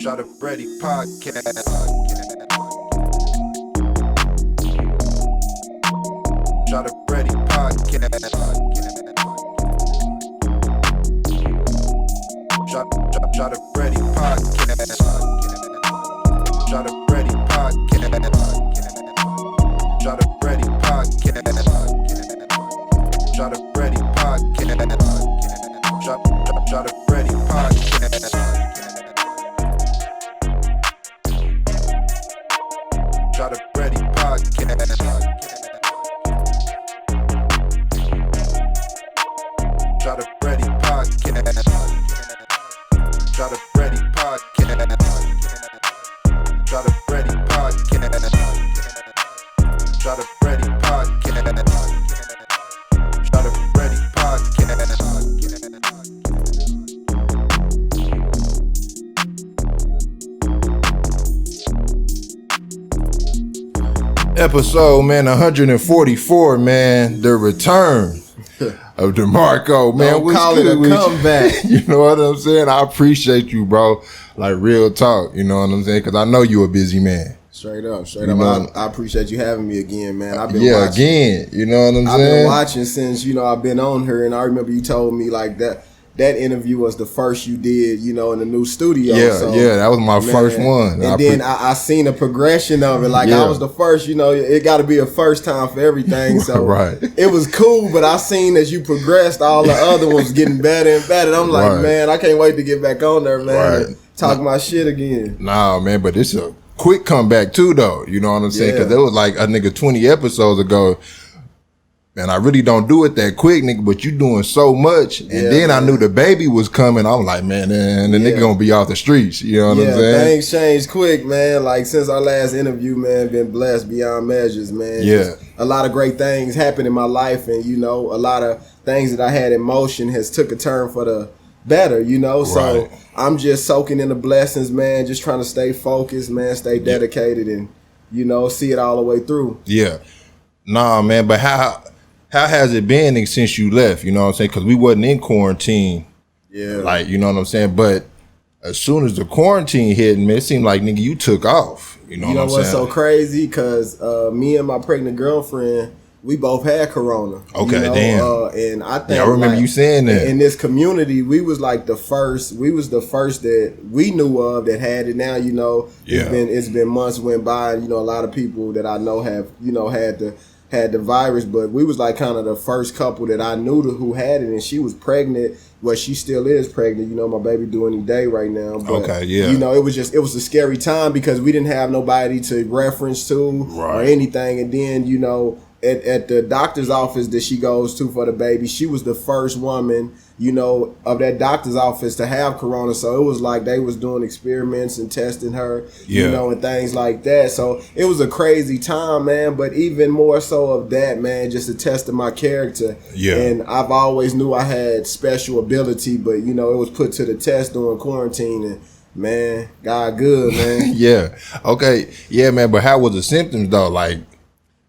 Try to Brandy podcast. Try to Brandy podcast. Try to Brandy podcast. Try to Brandy podcast. Try to Brandy podcast. Try to Brandy podcast. Try to Brandy podcast. Try to Brandy podcast. Try to Brandy podcast. Try to Brandy podcast. Try to Brandy podcast. Try to Brandy podcast. Try to Brandy podcast. Episode, man, 144, man, the return of Demarco, man. Don't call it a comeback. You know what I'm saying? I appreciate you, bro. Like, real talk, you know what I'm saying? Because I know you a busy man. Straight up. I appreciate you having me again, man. I've been watching. Again, you know what I'm saying? I've been watching since, I've been on her, and I remember you told me, like, that interview was the first you did, in the new studio. Yeah, that was my first one. And then I seen a progression of it. Like, I was the first, it got to be a first time for everything. So right. It was cool, but I seen as you progressed, all the other ones getting better and better. And I'm like, man, I can't wait to get back on there, man, and talk my shit again. Nah, man, but it's a quick comeback too, though. You know what I'm saying? Because it was like a nigga 20 episodes ago. And I really don't do it that quick, nigga, but you doing so much. And then I knew the baby was coming. I'm like, man, the nigga gonna be off the streets. You know what I'm saying? Things changed quick, man. Like, since our last interview, man, been blessed beyond measures, man. Yeah. Just a lot of great things happened in my life. And, a lot of things that I had in motion has took a turn for the better, So I'm just soaking in the blessings, man. Just trying to stay focused, man. Stay dedicated and, see it all the way through. Yeah. Nah, man, but how has it been since you left? You know what I'm saying? Because we wasn't in quarantine. Yeah. Like, you know what I'm saying? But as soon as the quarantine hit, man, it seemed like, nigga, you took off. You know what I'm saying? What's so crazy? Because me and my pregnant girlfriend, we both had corona. Okay, damn. And I think I remember you saying that. In this community, we was like the first that we knew of that had it. Now, it's been months went by, and, a lot of people that I know have, had the virus, but we was like kind of the first couple that I knew who had it, and she was pregnant. Well, she still is pregnant. My baby due any day right now. But, it was a scary time because we didn't have nobody to reference to or anything. And then, at the doctor's office that she goes to for the baby, she was the first woman, of that doctor's office to have corona. So it was like they was doing experiments and testing her, and things like that. So it was a crazy time, man. But even more so of that, man, just a test of my character. Yeah. And I've always knew I had special ability, but, it was put to the test during quarantine. And, man, God good, man. Yeah. Okay. Yeah, man. But how was the symptoms, though? Like,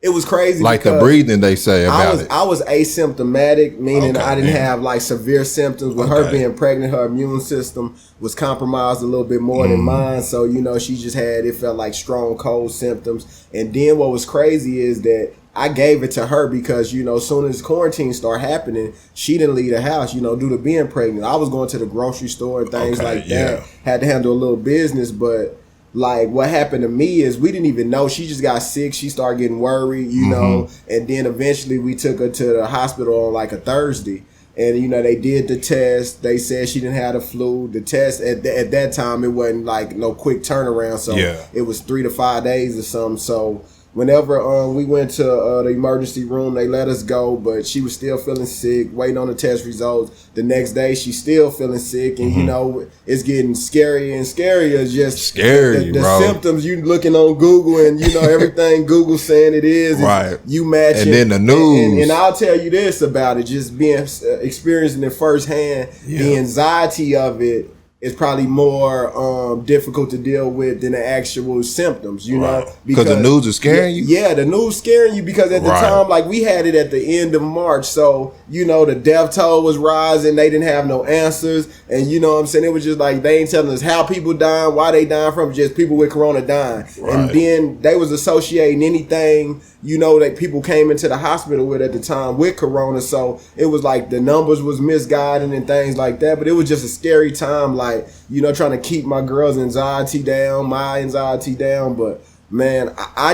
it was crazy. Like the breathing, they say about it. I was asymptomatic, meaning I didn't have like severe symptoms. With her being pregnant, her immune system was compromised a little bit more than mine. So, she just it felt like strong cold symptoms. And then what was crazy is that I gave it to her because, as soon as quarantine started happening, she didn't leave the house, due to being pregnant. I was going to the grocery store and things like that. Had to handle a little business, but like what happened to me is we didn't even know. She just got sick. She started getting worried, and then eventually we took her to the hospital on like a Thursday. And, they did the test. They said she didn't have the flu. The test at that time, it wasn't like no quick turnaround. So it was 3 to 5 days or something. So whenever we went to the emergency room, they let us go, but she was still feeling sick, waiting on the test results. The next day, she's still feeling sick, and it's getting scarier and scarier. Just scary, the bro. Symptoms you looking on Google, and everything Google saying it is, you match it. And then the news. And I'll tell you this about it: just being experiencing it firsthand, the anxiety of it. is probably more difficult to deal with than the actual symptoms, you know? Because the news is scaring you? Yeah, the news scaring you because at the time, like we had it at the end of March. So, you know, the death toll was rising. They didn't have no answers. And you know what I'm saying? It was just like, they ain't telling us how people dying, why they dying from, just people with corona dying. And then they was associating anything, you know, that people came into the hospital with at the time with corona. So it was like the numbers was misguided and things like that. But it was just a scary time, like, you know, trying to keep my girl's anxiety down, my anxiety down. But man, I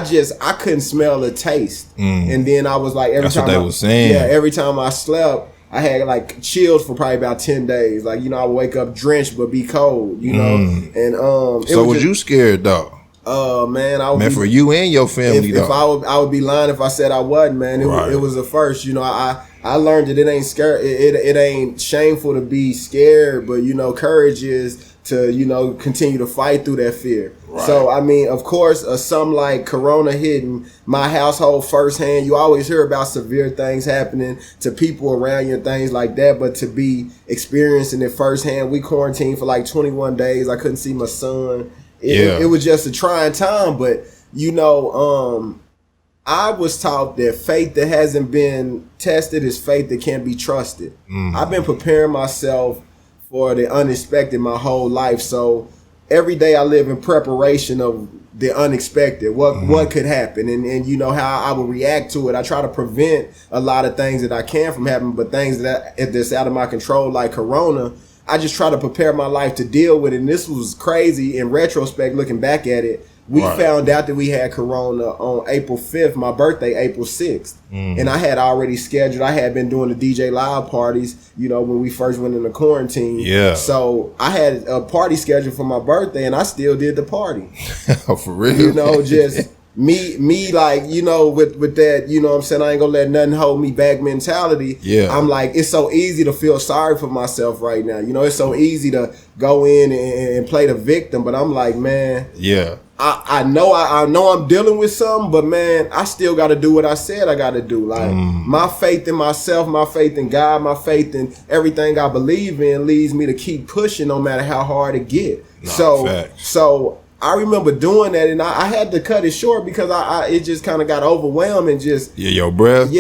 couldn't smell the taste. And then I was like, every time I slept, I had like chills for probably about 10 days. Like, you know, I would wake up drenched but be cold, you know. And so was you scared though? Man, for you and your family, if I would be lying if I said I wasn't, man. It was a first, you know. I learned that it ain't scary. It ain't shameful to be scared, but you know, courage is to, you know, continue to fight through that fear. So I mean, of course, something like corona hitting my household firsthand. You always hear about severe things happening to people around you and things like that, but to be experiencing it firsthand, we quarantined for like 21 days. I couldn't see my son. It was just a trying time, but you know, I was taught that faith that hasn't been tested is faith that can't be trusted. I've been preparing myself for the unexpected my whole life, so every day I live in preparation of the unexpected, what could happen, and you know how I would react to it. I try to prevent a lot of things that I can from happening, but things that's out of my control, like corona, I just try to prepare my life to deal with it. And this was crazy in retrospect, looking back at it. We found out that we had corona on April 5th, my birthday, April 6th. And I had already scheduled, I had been doing the DJ live parties, you know, when we first went into quarantine. So I had a party scheduled for my birthday and I still did the party. Oh, for real? You know, just me like, you know, with that, you know what I'm saying, I ain't gonna let nothing hold me back mentality. I'm like, it's so easy to feel sorry for myself right now. You know, it's so easy to go in and play the victim, but I'm like, man, I know I'm dealing with something, but man, I still got to do what I said I got to do. Like my faith in myself, my faith in God, my faith in everything I believe in leads me to keep pushing no matter how hard it get. So I remember doing that, and I had to cut it short because it just kind of got overwhelmed and just your breath,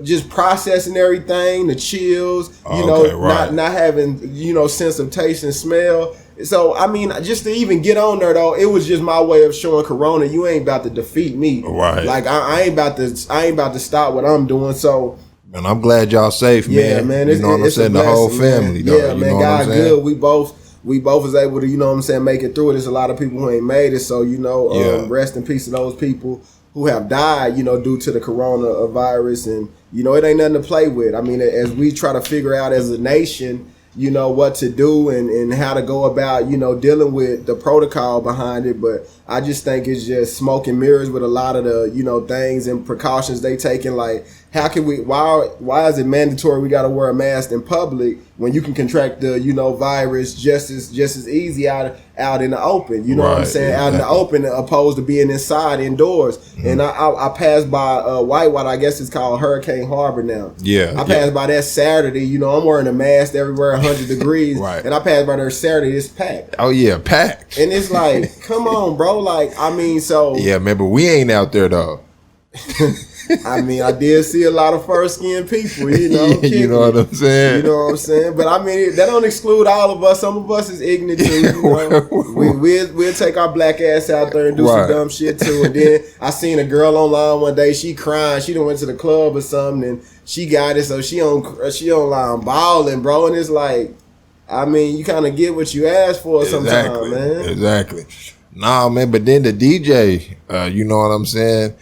just processing everything, the chills, you know, not having, you know, sense of taste and smell. So I mean, just to even get on there though, it was just my way of showing corona, you ain't about to defeat me. Like I ain't about to stop what I'm doing. So. And I'm glad y'all safe, man. Yeah, man. You know what I'm saying? The whole family, though. Yeah, man. God good. We both was able to, you know what I'm saying, make it through it. There's a lot of people who ain't made it. So, you know, rest in peace to those people who have died, you know, due to the coronavirus. And, you know, it ain't nothing to play with. I mean, as we try to figure out as a nation, you know, what to do and how to go about, you know, dealing with the protocol behind it. But I just think it's just smoke and mirrors with a lot of the, you know, things and precautions they taking. Like, how can we, why is it mandatory we got to wear a mask in public when you can contract the, you know, virus just as easy out in the open, you know what I'm saying? Out in the open, opposed to being inside indoors. And I passed by Whitewater, I guess it's called Hurricane Harbor now. I passed by that Saturday, you know, I'm wearing a mask everywhere, 100 degrees. And I passed by there Saturday, it's packed. Oh yeah, packed. And it's like, come on, bro. Like, I mean, so. Yeah, remember, we ain't out there though. I mean, I did see a lot of first-skinned people, you know. You know what I'm saying? You know what I'm saying? But I mean, that don't exclude all of us. Some of us is ignorant too, you know. We'll take our black ass out there and do some dumb shit too. And then I seen a girl online one day, she crying. She done went to the club or something and she got it, so she online bawling, bro. And it's like, I mean, you kind of get what you ask for sometimes, man. Exactly. Nah, man, but then the DJ, you know what I'm saying?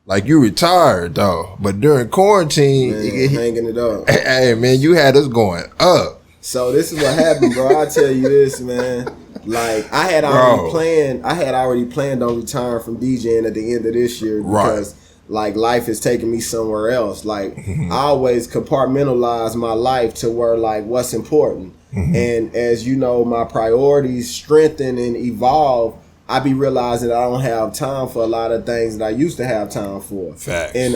Like, you retired, though. But during quarantine... Man, hanging it up. Hey, man, you had us going up. So, this is what happened, bro. I'll tell you this, man. Like, I had already planned on retiring from DJing at the end of this year because, like, life is taking me somewhere else. Like, I always compartmentalize my life to where, like, what's important. And as you know, my priorities strengthen and evolve. I be realizing I don't have time for a lot of things that I used to have time for. Facts. And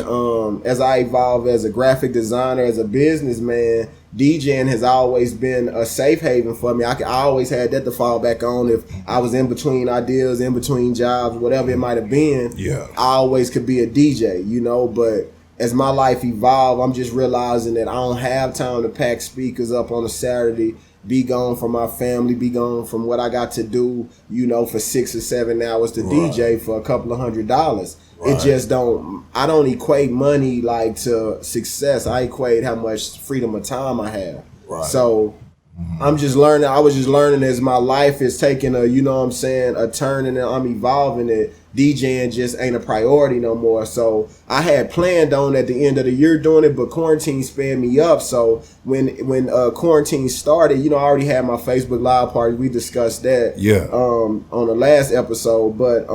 as I evolve as a graphic designer, as a businessman, DJing has always been a safe haven for me. I always had that to fall back on if I was in between ideas, in between jobs, whatever it might have been. Yeah, I always could be a DJ, you know. But as my life evolved, I'm just realizing that I don't have time to pack speakers up on a Saturday, be gone from my family, be gone from what I got to do, you know, for 6 or 7 hours to DJ for a couple of $100. It just I don't equate money like to success. I equate how much freedom of time I have. So I'm just learning. I was just learning as my life is taking a, you know what I'm saying, a turn, and I'm evolving it. DJing just ain't a priority no more. So I had planned on at the end of the year doing it, but quarantine sped me up. So when quarantine started, you know, I already had my Facebook Live party. We discussed that on the last episode. But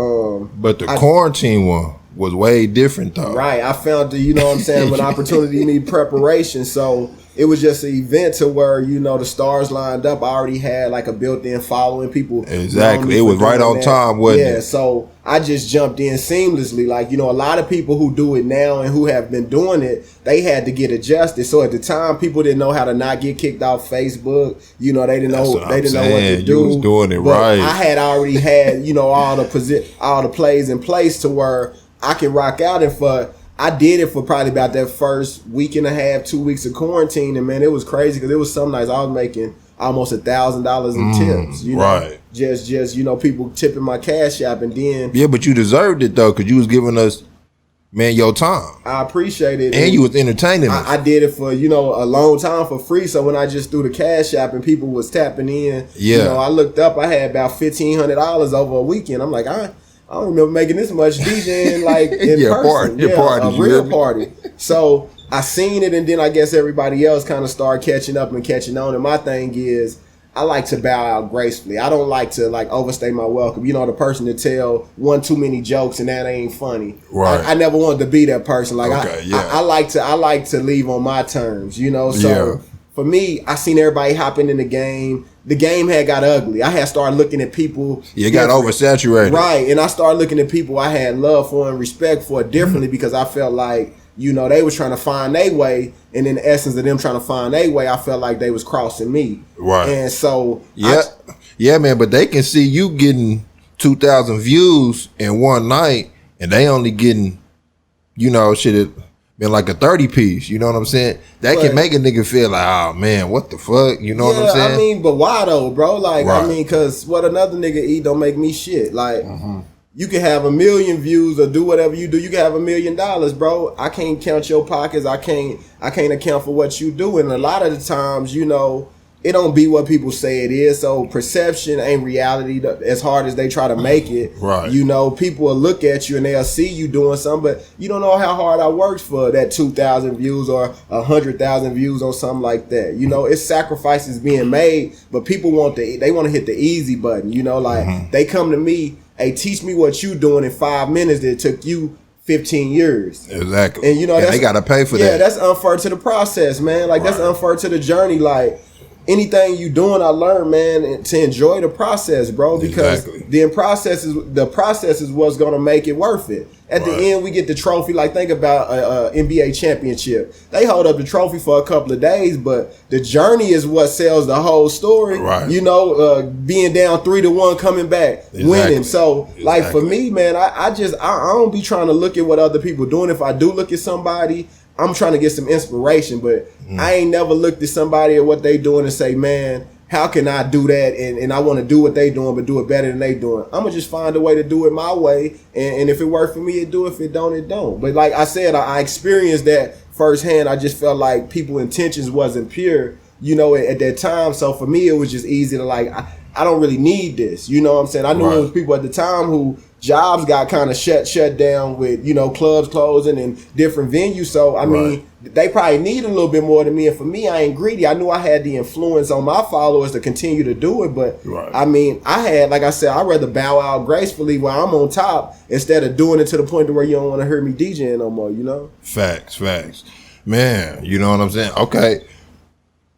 the quarantine one was way different though. Right. I found you know what I'm saying, when opportunity need preparation. So it was just an event to where, you know, the stars lined up. I already had like a built-in following. People exactly. It was right on time, wasn't it? Yeah, so I just jumped in seamlessly. Like, you know, a lot of people who do it now and who have been doing it, they had to get adjusted. So at the time, people didn't know how to not get kicked off Facebook. You know, they didn't know what to do. You was doing it but right. I had already had, you know, all the plays in place to where I can rock out. And I did it for probably about that first week and a half, 2 weeks of quarantine, and man, it was crazy because it was some nights I was making almost $1,000 in tips. You know, just you know, people tipping my Cash App, and then but you deserved it though, because you was giving us, man, your time. I appreciate it, and you was entertaining us. I did it for, you know, a long time for free. So when I just threw the Cash App and people was tapping in, you know, I looked up, I had about $1,500 over a weekend. I'm like, I don't remember making this much DJing like in person. A real party. So I seen it, and then I guess everybody else kind of started catching up and catching on. And my thing is, I like to bow out gracefully. I don't like to like overstay my welcome. You know, the person to tell one too many jokes and that ain't funny. Right. I never wanted to be that person. Like I like to leave on my terms. You know, so for me, I seen everybody hopping in the game. The game had got ugly. I had started looking at people. It got oversaturated. Right. And I started looking at people I had love for and respect for differently because I felt like, you know, they was trying to find their way. And in the essence of them trying to find their way, I felt like they was crossing me. Right. And so. Yeah, man. But they can see you getting 2,000 views in one night and they only getting, you know, been like a 30 piece, you know what I'm saying? That can make a nigga feel like, oh man, what the fuck? You know what I'm saying? I mean, but why though, bro? Like, I mean, cause what another nigga eat don't make me shit. Like, you can have 1 million views or do whatever you do. You can have $1 million, bro. I can't count your pockets. I can't account for what you do. And a lot of the times, you know, it don't be what people say it is. So perception ain't reality as hard as they try to make it. Right. You know, people will look at you and they'll see you doing something, but you don't know how hard I worked for that 2,000 views or 100,000 views on something like that. You know, it's sacrifices being made, but people they want to hit the easy button. You know, like they come to me, hey, teach me what you doing in 5 minutes that took you 15 years. Exactly. And you know, they got to pay for that. Yeah, that's unfair to the process, man. Like that's unfair to the journey. Like, anything you doing, I learned, man, to enjoy the process, bro, because the process is what's gonna make it worth it. At the end, we get the trophy. Like, think about a NBA championship. They hold up the trophy for a couple of days, but the journey is what sells the whole story. Right. You know, being down 3-1, coming back, winning. So, like for me, man, I don't be trying to look at what other people doing. If I do look at somebody, I'm trying to get some inspiration, but I ain't never looked at somebody at what they doing and say, man, how can I do that? And I want to do what they doing, but do it better than they doing. I'm going to just find a way to do it my way. And if it works for me, it do. If it don't, it don't. But like I said, I experienced that firsthand. I just felt like people's intentions wasn't pure, you know, at that time. So for me, it was just easy to like, I don't really need this. You know what I'm saying? I knew it was people at the time who jobs got kind of shut down with, you know, clubs closing and different venues. So, I mean, they probably need a little bit more than me. And for me, I ain't greedy. I knew I had the influence on my followers to continue to do it. But, I mean, I had, like I said, I'd rather bow out gracefully while I'm on top instead of doing it to the point to where you don't want to hear me DJing no more, you know? Facts. Man, you know what I'm saying? Okay.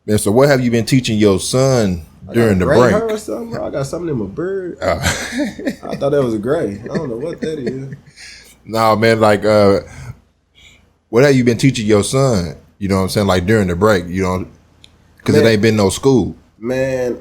Man, so what have you been teaching your son during the break? Or something? I got something in my bird. I thought that was a gray. I don't know what that is. No, man, like, what have you been teaching your son? You know what I'm saying? Like during the break, you know? Because it ain't been no school. Man,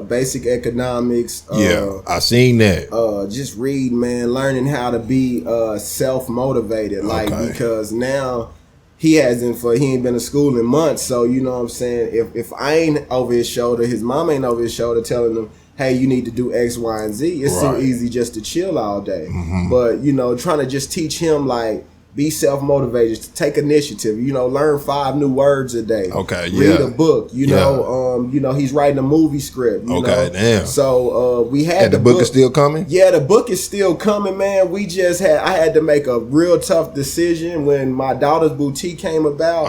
basic economics. I seen that. Just read, man, learning how to be self-motivated. Like, because now he ain't been to school in months. So, you know what I'm saying? If I ain't over his shoulder, his mom ain't over his shoulder telling him, hey, you need to do X, Y, and Z. It's so easy just to chill all day. But, you know, trying to just teach him, like, be self-motivated, take initiative, you know, learn 5 new words a day. Read a book, you know, he's writing a movie script. You know? Damn. So we had and the book is still coming? Yeah, the book is still coming, man. I had to make a real tough decision when my daughter's boutique came about.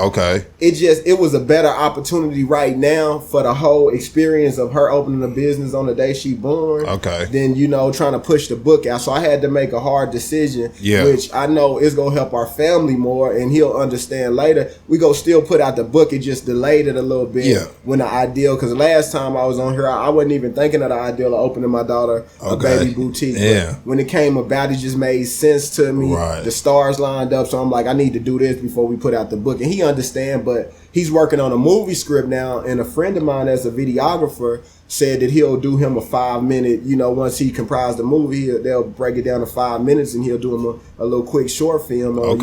It was a better opportunity right now for the whole experience of her opening a business on the day she born. Than, you know, trying to push the book out. So I had to make a hard decision, which I know is gonna help our family more, and he'll understand later. We go still put out the book. It just delayed it a little bit when the ideal, because last time I was on here, I wasn't even thinking of the ideal of opening my daughter a baby boutique. But when it came about, it just made sense to me. The stars lined up, so I'm like, I need to do this before we put out the book. And he understand, but he's working on a movie script now, and a friend of mine that's a videographer said that he'll do him a 5-minute, you know, once he comprised the movie, they'll break it down to 5 minutes, and he'll do him a little quick short film on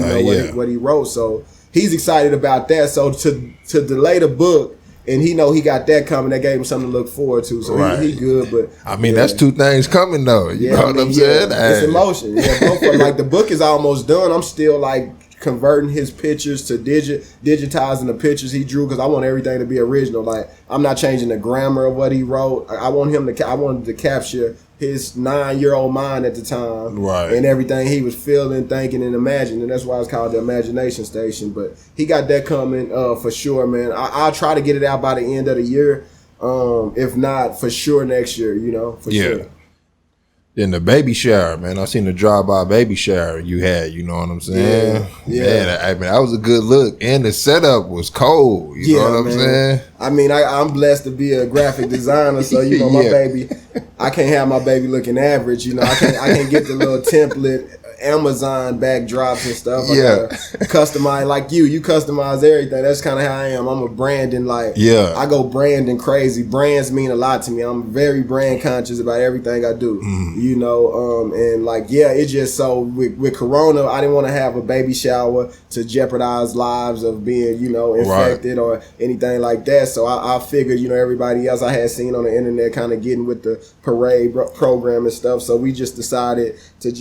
what he wrote. So he's excited about that. So to delay the book, and he know he got that coming, that gave him something to look forward to. So he good. But I mean, that's 2 things coming though. You know what I'm saying? It's emotion. Both of them. Like the book is almost done. I'm still like converting his pictures to digitizing the pictures he drew, because I want everything to be original. Like, I'm not changing the grammar of what he wrote. I wanted to capture his 9-year-old mind at the time, and everything he was feeling, thinking, and imagining. And that's why it's called the Imagination Station. But he got that coming for sure, man. I'll try to get it out by the end of the year. If not, for sure next year. You know, for sure. Then the baby shower, man. I seen the drive-by baby shower you had. You know what I'm saying? Man, I mean, that was a good look, and the setup was cold. You know what I'm saying? I mean, I'm blessed to be a graphic designer, so you know, my baby, I can't have my baby looking average. You know, I can't get the little template Amazon backdrops and stuff. I gotta customize like you customize everything. That's kind of how I am. I'm a branding, I go branding crazy. Brands mean a lot to me. I'm very brand conscious about everything I do. You know, and like, it's just so with Corona, I didn't want to have a baby shower to jeopardize lives of being, you know, infected or anything like that. So I figured, you know, everybody else I had seen on the internet kind of getting with the parade program and stuff. So we just decided to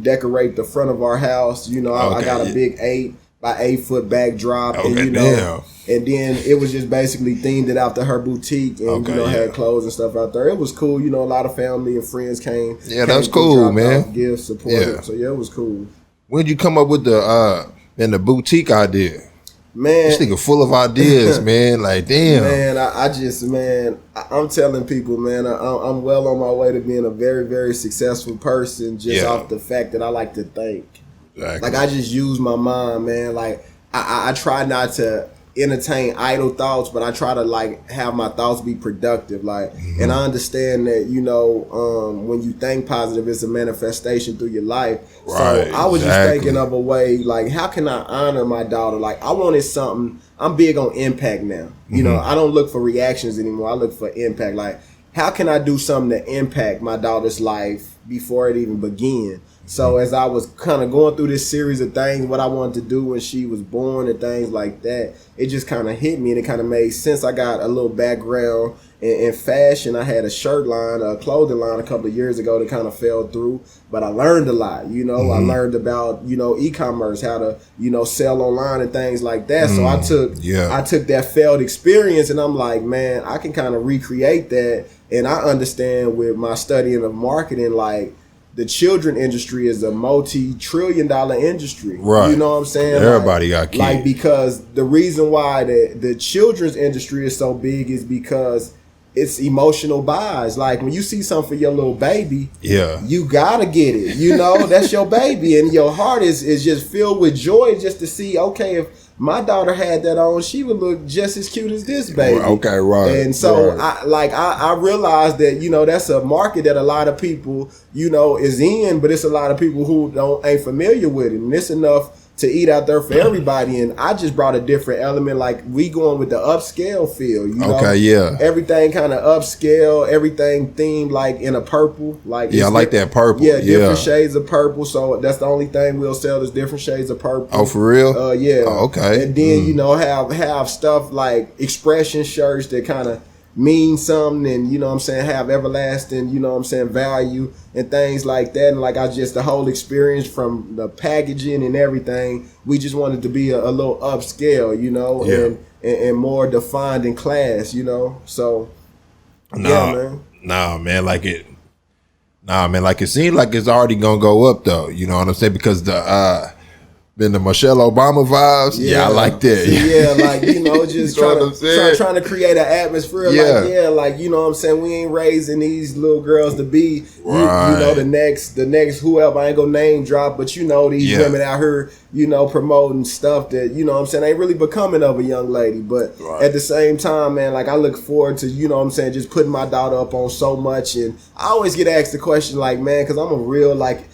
decorate the front of our house. You know, I got a big 8 by 8 foot backdrop, and you know, and then it was just basically themed it out to her boutique, and you know, had clothes and stuff out there. It was cool. You know, a lot of family and friends came. That's cool, man. Gifts, support. So it was cool. When did you come up with the boutique idea? Man, this nigga full of ideas, man. Like, damn. Man, I'm telling people, man, I'm well on my way to being a very, very successful person just off the fact that I like to think. Like, I just use my mind, man. Like, I try not to entertain idle thoughts, but I try to like have my thoughts be productive. Like, and I understand that, you know, when you think positive, it's a manifestation through your life. So I was just thinking of a way, like, how can I honor my daughter? Like, I wanted something. I'm big on impact now. You know, I don't look for reactions anymore. I look for impact. Like, how can I do something to impact my daughter's life before it even began? So as I was kind of going through this series of things, what I wanted to do when she was born and things like that, it just kind of hit me, and it kind of made sense. I got a little background in fashion. I had a shirt line, a clothing line a couple of years ago that kind of fell through, but I learned a lot. You know, I learned about, you know, e-commerce, how to, you know, sell online and things like that. So I took that failed experience, and I'm like, man, I can kind of recreate that. And I understand with my studying of marketing, like, the children industry is a multi-trillion-dollar industry. You know what I'm saying? Everybody got kids. Like, because the reason why the children's industry is so big is because it's emotional buys. Like, when you see something for your little baby, you gotta get it. You know, that's your baby, and your heart is just filled with joy just to see, okay, if my daughter had that on, she would look just as cute as this baby. And so I realized that, you know, that's a market that a lot of people, you know, is in, but it's a lot of people who ain't familiar with it. And it's enough to eat out there for everybody, and I just brought a different element. Like we going with the upscale feel, you know? Okay, yeah. Everything kind of upscale, everything themed like in a purple. Like I like that purple. Yeah, different shades of purple. So that's the only thing we'll sell is different shades of purple. Oh, for real? Yeah. Oh, okay. And then you know have stuff like expression shirts that kind of mean something, and you know what I'm saying, have everlasting, you know what I'm saying, value and things like that. And like the whole experience from the packaging and everything, we just wanted to be a little upscale, you know, and more defined in class, you know. So man. Like it seems like it's already gonna go up though, you know what I'm saying? Because been the Michelle Obama vibes. Yeah, I like that. Yeah, like, you know, just trying to create an atmosphere. Like you know what I'm saying, we ain't raising these little girls to be you know, the next whoever. I ain't gonna name drop, but you know, these women out here, you know, promoting stuff that, you know what I'm saying, ain't really becoming of a young lady. But at the same time, man, like I look forward to, you know what I'm saying, just putting my daughter up on so much. And I always get asked the question, like, man, because I'm a real like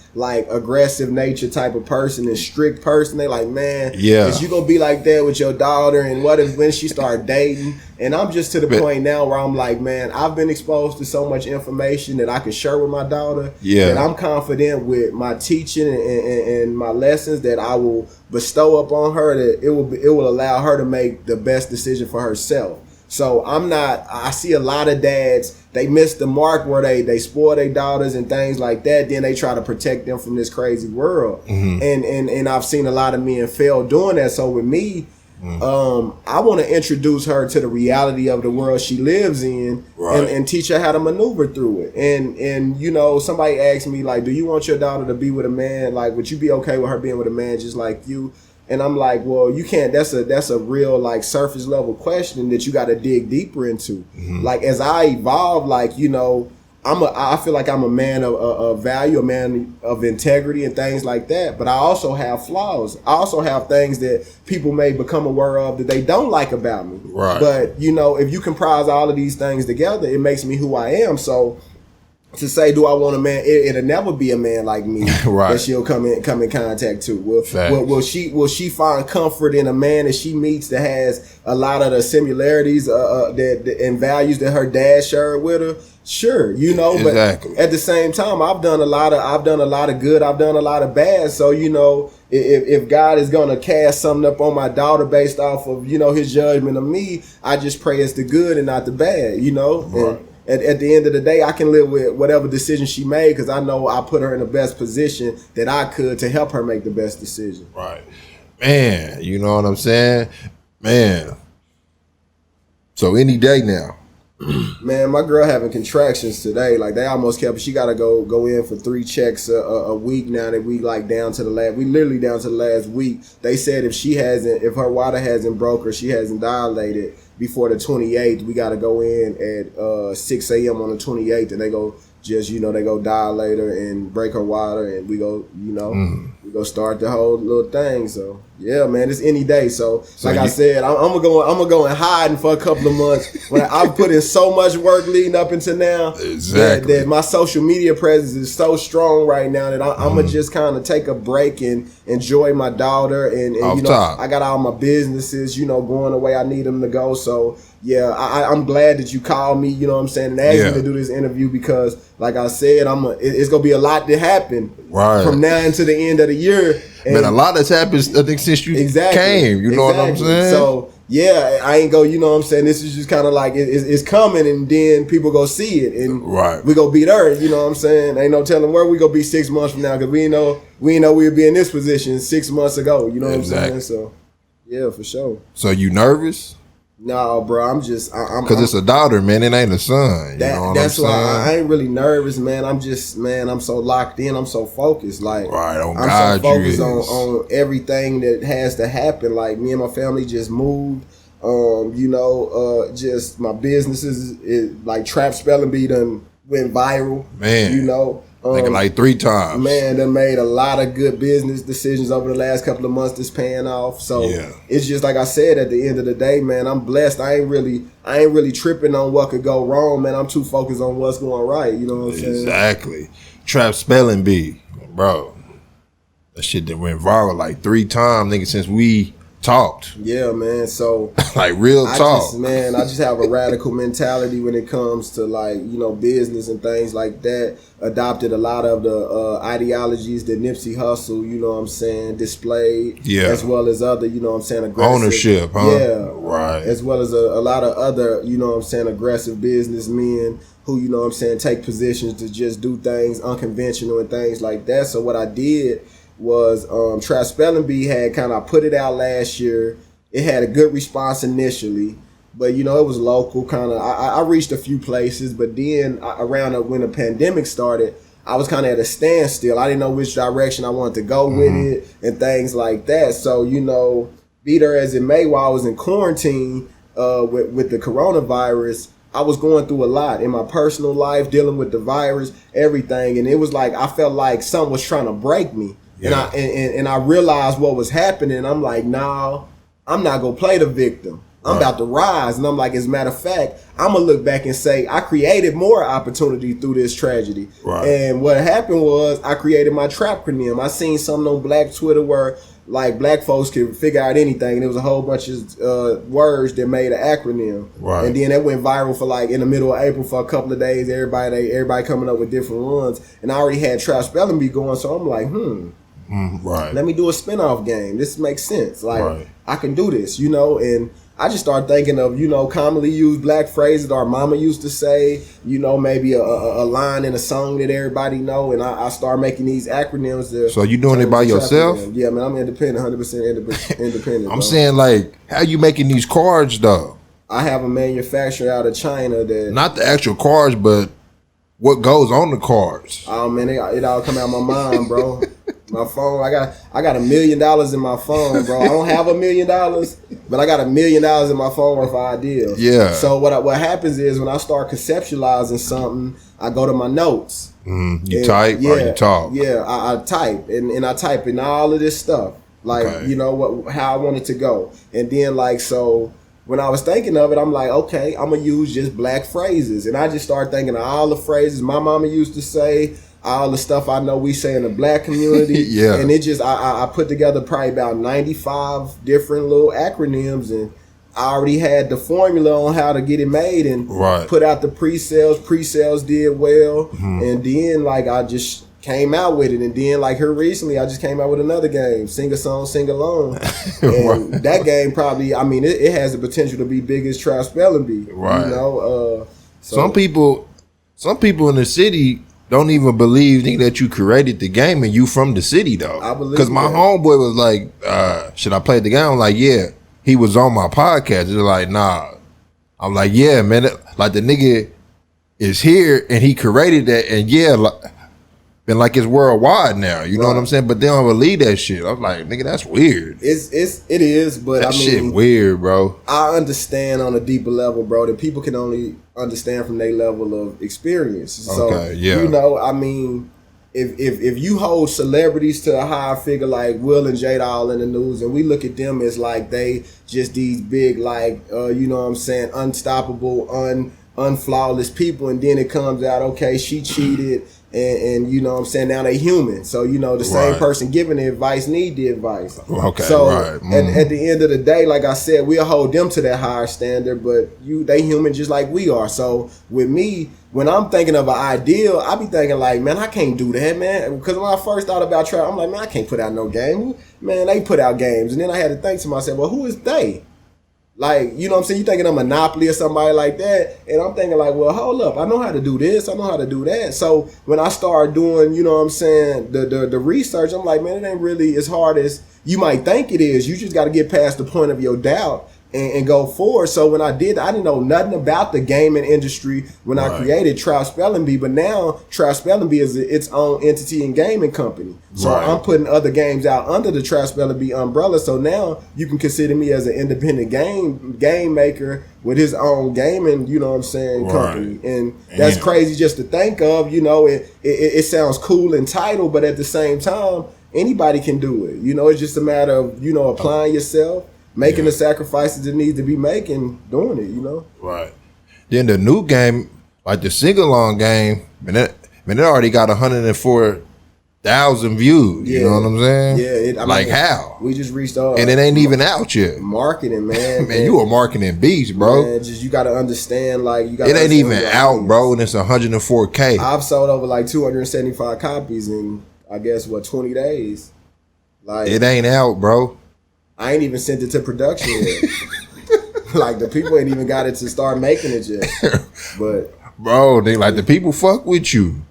aggressive nature type of person and strict person. They like, man, is you gonna be like that with your daughter? And what if when she start dating? And I'm just to the point now where I'm like, man, I've been exposed to so much information that I can share with my daughter. Yeah, and I'm confident with my teaching and my lessons that I will bestow upon her, that it will allow her to make the best decision for herself. So I see a lot of dads, they miss the mark where they spoil their daughters and things like that. Then they try to protect them from this crazy world. Mm-hmm. And I've seen a lot of men fail doing that. So with me, I want to introduce her to the reality of the world she lives in, and teach her how to maneuver through it. And you know, somebody asked me, like, do you want your daughter to be with a man? Like, would you be okay with her being with a man just like you? And I'm like, well, you can't. That's a real like surface level question that you got to dig deeper into. Mm-hmm. Like as I evolve, like, you know, I feel like I'm a man of value, a man of integrity and things like that. But I also have flaws. I also have things that people may become aware of that they don't like about me. Right. But you know, if you comprise all of these things together, it makes me who I am. So to say, do I want a man? It'll never be a man like me that she'll come in contact to. Will she find comfort in a man that she meets that has a lot of the similarities and values that her dad shared with her? Sure, you know, but at the same time, I've done a lot of good, I've done a lot of bad. So, you know, if God is gonna cast something up on my daughter based off of, you know, his judgment of me, I just pray it's the good and not the bad, you know. Right. And at the end of the day, I can live with whatever decision she made because I know I put her in the best position that I could to help her make the best decision. Right. Man, you know what I'm saying? Man. So any day now. Man, my girl having contractions today. Like they almost kept. She got to go in for 3 checks a week now. That we like down to the last. We literally down to the last week. They said if her water hasn't broke or she hasn't dilated before the 28th, we got to go in at 6 a.m. on the 28th, and they go dilate her and break her water, and we go start the whole little thing. So yeah, man, it's any day. So like I said, I'm gonna go and hiding for a couple of months. When I've put in so much work leading up until now, that my social media presence is so strong right now that I'm gonna just kind of take a break and enjoy my daughter and you know, I got all my businesses, you know, going the way I need them to go. So yeah, I'm glad that you called me, you know what I'm saying, and asked me to do this interview because, like I said, it's gonna be a lot to happen from now until the end of the year. And man, a lot has happened, I think, since you came. You know what I'm saying? So yeah, I ain't go. You know what I'm saying? This is just kind of like it's coming, and then people go see it, and we go be there. You know what I'm saying? Ain't no telling where we gonna be 6 months from now because we know we'd be in this position 6 months ago. You know what I'm saying? So yeah, for sure. So you nervous? No, bro, I'm because it's a daughter, man. It ain't a son. That's why I ain't really nervous, man. I'm so locked in. I'm so focused. Like, I'm so focused on everything that has to happen. Like, me and my family just moved. Just my businesses is like Trap Spelling Bee done went viral. Man, you know. Like 3 times. Man, they made a lot of good business decisions over the last couple of months that's paying off. So it's just like I said, at the end of the day, man, I'm blessed. I ain't really tripping on what could go wrong, man. I'm too focused on what's going right. You know what I'm saying? Exactly. Trap Spelling Bee, bro. a shit that went viral like 3 times, nigga, since we talked. Yeah, man. So like real talk. I just have a radical mentality when it comes to like, you know, business and things like that. Adopted a lot of the ideologies that Nipsey Hussle, you know what I'm saying, displayed. Yeah. As well as other, you know what I'm saying, aggressive. Ownership, huh? Yeah. Right. As well as a lot of other, you know what I'm saying, aggressive businessmen who, you know what I'm saying, take positions to just do things unconventional and things like that. So what I did was Trap Spelling Bee had kind of put it out last year. It had a good response initially, but you know it was local kind of. I reached a few places, but then around when the pandemic started, I was kind of at a standstill. I didn't know which direction I wanted to go with it and things like that. So you know, be there as it may, while I was in quarantine with the coronavirus, I was going through a lot in my personal life, dealing with the virus, everything, and it was like I felt like something was trying to break me. Yeah. And I realized what was happening. I'm like, nah, I'm not gonna play the victim. I'm about to rise. And I'm like, as a matter of fact, I'm gonna look back and say I created more opportunity through this tragedy. Right. And what happened was I created my trap acronym. I seen something on Black Twitter where like black folks could figure out anything, and there was a whole bunch of words that made an acronym. Right. And then that went viral for like in the middle of April for a couple of days. Everybody coming up with different ones, and I already had Trap Spelling Bee going, so I'm like, right. Let me do a spinoff game. This makes sense. Like I can do this, you know. And I just started thinking of, you know, commonly used black phrases that our mama used to say, you know, maybe a line in a song that everybody know. And I started making these acronyms. So you doing it by yourself? Yeah, man, I'm independent, 100% independent. I'm saying, like, how you making these cards though? I have a manufacturer out of China that not the actual cards, but what goes on the cards. Oh man, it all come out of my mind, bro. My phone, I got $1 million in my phone, bro. I don't have $1 million, but I got $1 million in my phone worth of ideas. Yeah. So what happens is when I start conceptualizing something, I go to my notes. You type or you talk? Yeah, I type and I type in all of this stuff, like you know how I want it to go, and then like so. When I was thinking of it, I'm like, okay, I'm gonna use just black phrases, and I just started thinking of all the phrases my mama used to say. All the stuff I know we say in the black community. Yeah. And it just, I put together probably about 95 different little acronyms, and I already had the formula on how to get it made and put out the pre-sales. Pre-sales did well. And then like I just came out with it. And then like here recently, I just came out with another game, Sing a Song, Sing Along. And that game probably, I mean, it has the potential to be big as Trap Spelling Bee. Right. You know, so. Some people in the city don't even believe that you created the game and you from the city though. I believe because my homeboy was like, should I play the game? I'm like, yeah. He was on my podcast. They're like, nah. I'm like, yeah, man. Like the nigga is here and he created that, and yeah, and like it's worldwide now. You know what I'm saying? But they don't believe that shit. I'm like, nigga, that's weird. It is, but that I mean, shit weird, bro. I understand on a deeper level, bro, that people can only understand from their level of experience. So, you know, I mean, if you hold celebrities to a higher figure like Will and Jada all in the news, and we look at them as like they just these big, like, you know what I'm saying, unstoppable, unflawless people, and then it comes out, okay, she cheated, and you know what I'm saying, now they human. So, you know, the same person giving the advice need the advice. Okay, so at the end of the day, like I said, we'll hold them to that higher standard, but they human just like we are. So with me, when I'm thinking of an ideal, I be thinking like, man, I can't do that, man. Because when I first thought about trap, I'm like, man, I can't put out no game. Man, they put out games. And then I had to think to myself, well, who is they? Like, you know what I'm saying? You thinking of Monopoly or somebody like that. And I'm thinking like, well, hold up. I know how to do this. I know how to do that. So when I start doing, you know what I'm saying, the research, I'm like, man, it ain't really as hard as you might think it is. You just got to get past the point of your doubt and go forward. So when I did, I didn't know nothing about the gaming industry when I created Trap Spelling Bee, but now Trap Spelling Bee is its own entity and gaming company. So I'm putting other games out under the Trap Spelling Bee umbrella. So now you can consider me as an independent game maker with his own gaming, you know what I'm saying, company. And that's crazy just to think of. You know, it sounds cool and title, but at the same time, anybody can do it. You know, it's just a matter of, you know, applying yourself, making the sacrifices that need to be making, doing it, you know? Right. Then the new game, like the sing-along game, man, it already got 104 1,000 views. You know what I'm saying? Yeah. How? We just reached and it ain't even out yet. Marketing, man. Man, you a marketing beast, bro. Man, just you got to understand, like, you got. It ain't even out, bro, and it's 104K. I've sold over like 275 copies in, I guess, 20 days. Like, it ain't out, bro. I ain't even sent it to production yet. Like, the people ain't even got it to start making it yet. But bro, they like the people fuck with you.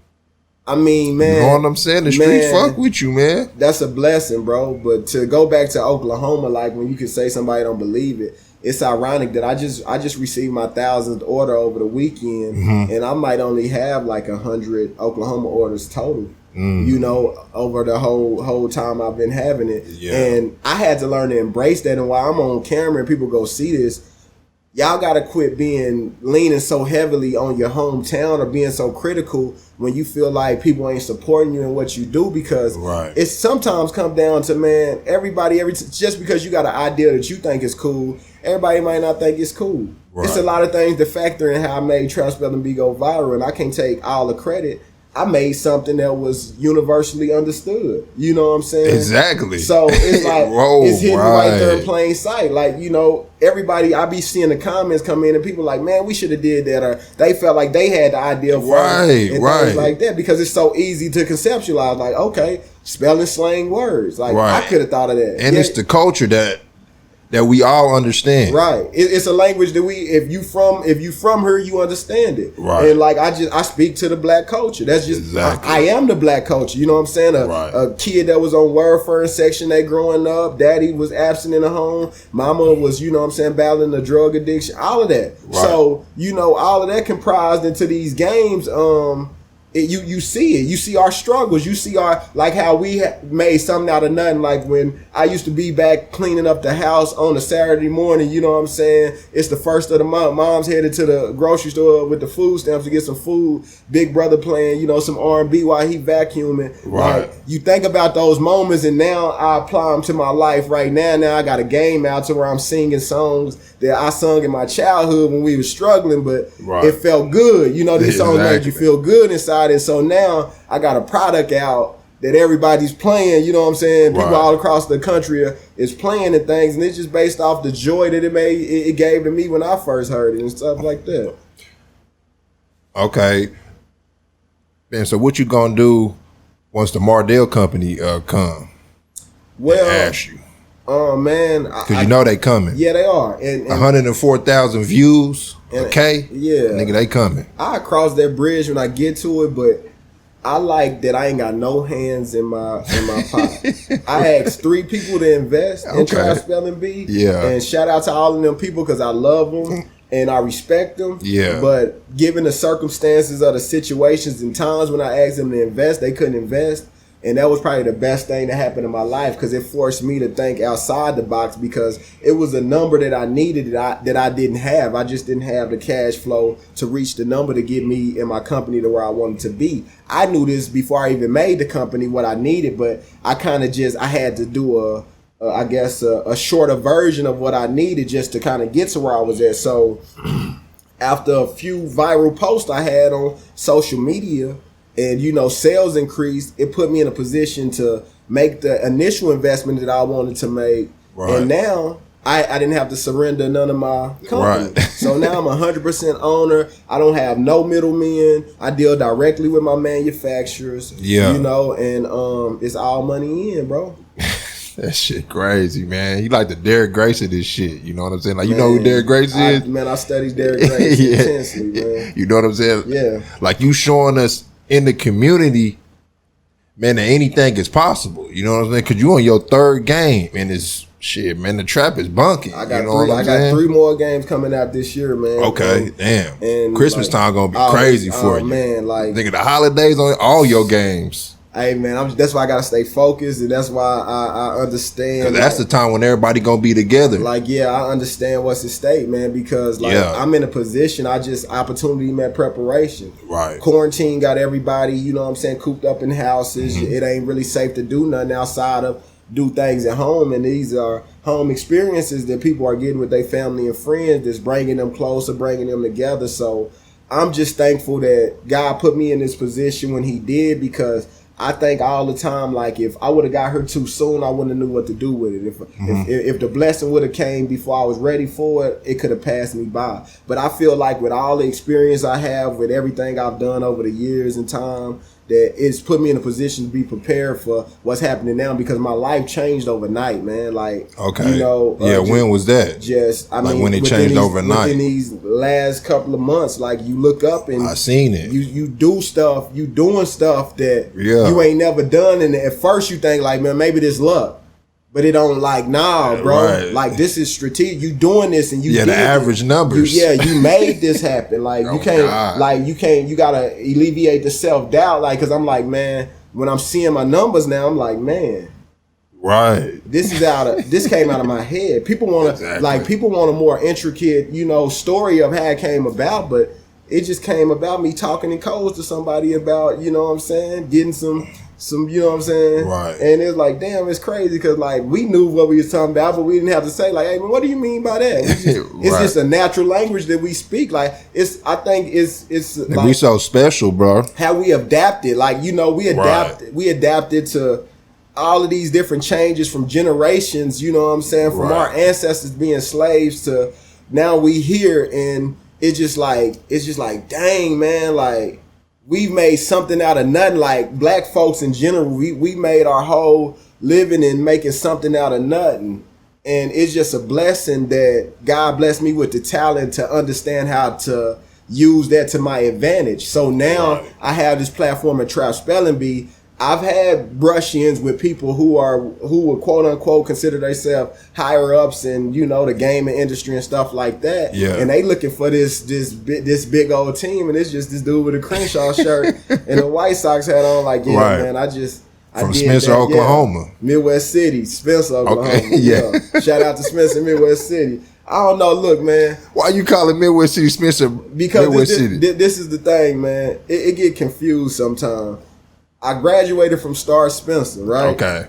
I mean, man, you know what I'm saying? The streets fuck with you, man. That's a blessing, bro. But to go back to Oklahoma, like when you could say somebody don't believe it, it's ironic that I just received my 1,000th order over the weekend, and I might only have like 100 Oklahoma orders total. You know, over the whole time I've been having it. And I had to learn to embrace that. And while I'm on camera and people go see this, y'all gotta quit leaning so heavily on your hometown or being so critical when you feel like people ain't supporting you in what you do, because it sometimes come down to, man, just because you got an idea that you think is cool, everybody might not think it's cool. It's a lot of things that factor in how I made Trap Spelling Bee go viral, and I can't take all the credit. I made something that was universally understood. You know what I'm saying? Exactly. So it's like, it's hidden right there in plain sight. Like, you know, everybody, I be seeing the comments come in and people like, man, we should have did that, or they felt like they had the idea for it and things like that, because it's so easy to conceptualize. Like, okay, spelling slang words. Like, I could have thought of that. And it's the culture that we all understand. Right. It's a language that if you from here, you understand it. Right. And like, I speak to the black culture. That's just, I am the black culture. You know what I'm saying? A kid that was on welfare in Section 8 growing up. Daddy was absent in the home. Mama was, you know what I'm saying, battling the drug addiction. All of that. Right. So, you know, all of that comprised into these games, you see it. You see our struggles. You see like how we made something out of nothing. Like when I used to be back cleaning up the house on a Saturday morning, you know what I'm saying? It's the first of the month. Mom's headed to the grocery store with the food stamps to get some food. Big brother playing, you know, some R&B while he vacuuming. Right. Like, you think about those moments, and now I apply them to my life right now. Now I got a game out to where I'm singing songs that I sung in my childhood when we were struggling, but it felt good. You know, these songs made you feel good inside. And so now I got a product out that everybody's playing, you know what I'm saying? People all across the country is playing and things, and it's just based off the joy that it gave to me when I first heard it and stuff like that. Okay. And so what you gonna do once the Mardell company come? Well, and ask you. Oh man, because you know they coming. Yeah, they are. And 104,000 views. Okay, yeah, nigga, they coming. I cross that bridge when I get to it, but I like that I ain't got no hands in my pocket. I asked 3 people to invest in Trap Spelling Bee. Yeah, and shout out to all of them people because I love them and I respect them. Yeah, but given the circumstances of the situations and times when I asked them to invest, they couldn't invest. And that was probably the best thing that happened in my life, because it forced me to think outside the box, because it was a number that I needed that I didn't have. I just didn't have the cash flow to reach the number to get me and my company to where I wanted to be. I knew this before I even made the company, what I needed, but I kind of I had to do a shorter version of what I needed just to kind of get to where I was at. So after a few viral posts I had on social media, and, you know, sales increased, it put me in a position to make the initial investment that I wanted to make. Right. And now I didn't have to surrender none of my company. Right. So now I'm 100% owner. I don't have no middlemen. I deal directly with my manufacturers. Yeah. You know, and it's all money in, bro. That shit crazy, man. You like the Derrick Grace of this shit. You know what I'm saying? Like, man, you know who Derrick Grace is? Man, I studied Derrick Grace intensely, man. You know what I'm saying? Yeah. Like, you showing us in the community, man, that anything is possible. You know what I'm saying? Because you on your 3rd game, and it's shit, man. The trap is bunking. I got 3 more games coming out this year, man. Okay, damn. And Christmas time gonna be crazy for you, man. Like, think of the holidays on all your games. Hey man, that's why I gotta stay focused, and that's why I understand. Because that's the time when everybody gonna be together. Like, yeah, I understand what's at stake, man. Because I'm in a position. Opportunity met preparation. Right. Quarantine got everybody, you know what I'm saying, cooped up in houses. Mm-hmm. It ain't really safe to do nothing outside of do things at home, and these are home experiences that people are getting with their family and friends. That's bringing them closer, bringing them together. So I'm just thankful that God put me in this position when He did, because I think all the time, like, if I would have got her too soon, I wouldn't have knew what to do with it. If the blessing would have came before I was ready for it, it could have passed me by. But I feel like with all the experience I have, with everything I've done over the years and time, that it's put me in a position to be prepared for what's happening now, because my life changed overnight, man. Like, you know, when was that? I mean, when it changed overnight. Within these last couple of months, like, you look up and I seen it. You do stuff, you doing stuff that you ain't never done, and at first you think like, man, maybe this luck. But it don't, like, nah, bro. Right. Like, this is strategic. You doing this and you the average numbers. You made this happen. Like, you can't, you gotta alleviate the self-doubt. Like, cause I'm like, man, when I'm seeing my numbers now, I'm like, man, right. This came out of my head. People want to people want a more intricate, you know, story of how it came about, but it just came about me talking in codes to somebody about, you know what I'm saying, getting some, you know what I'm saying? Right. And it's like, damn, it's crazy because, like, we knew what we was talking about, but we didn't have to say, like, hey, man, what do you mean by that? It's just a natural language that we speak. Like, I think it's like, we so special, bro. How we adapted. Like, you know, we adapted to all of these different changes from generations, you know what I'm saying? From our ancestors being slaves to now we here, and it's just like, dang, man, like, we've made something out of nothing. Like, black folks in general, we made our whole living and making something out of nothing. And it's just a blessing that God blessed me with the talent to understand how to use that to my advantage. So now I have this platform at Trap Spelling Bee. I've had brush-ins with people who would quote unquote consider themselves higher ups in, you know, the gaming industry and stuff like that. Yeah. And they looking for this big old team, and it's just this dude with a Crenshaw shirt and a White Sox hat on. Like, man, from Spencer, Oklahoma. Midwest City, Spencer, Oklahoma. Okay, Shout out to Spencer, Midwest City. I don't know. Look, man. Why you call it Midwest City, Spencer? Because this is the thing, man. It get confused sometimes. I graduated from Star Spencer, right? Okay.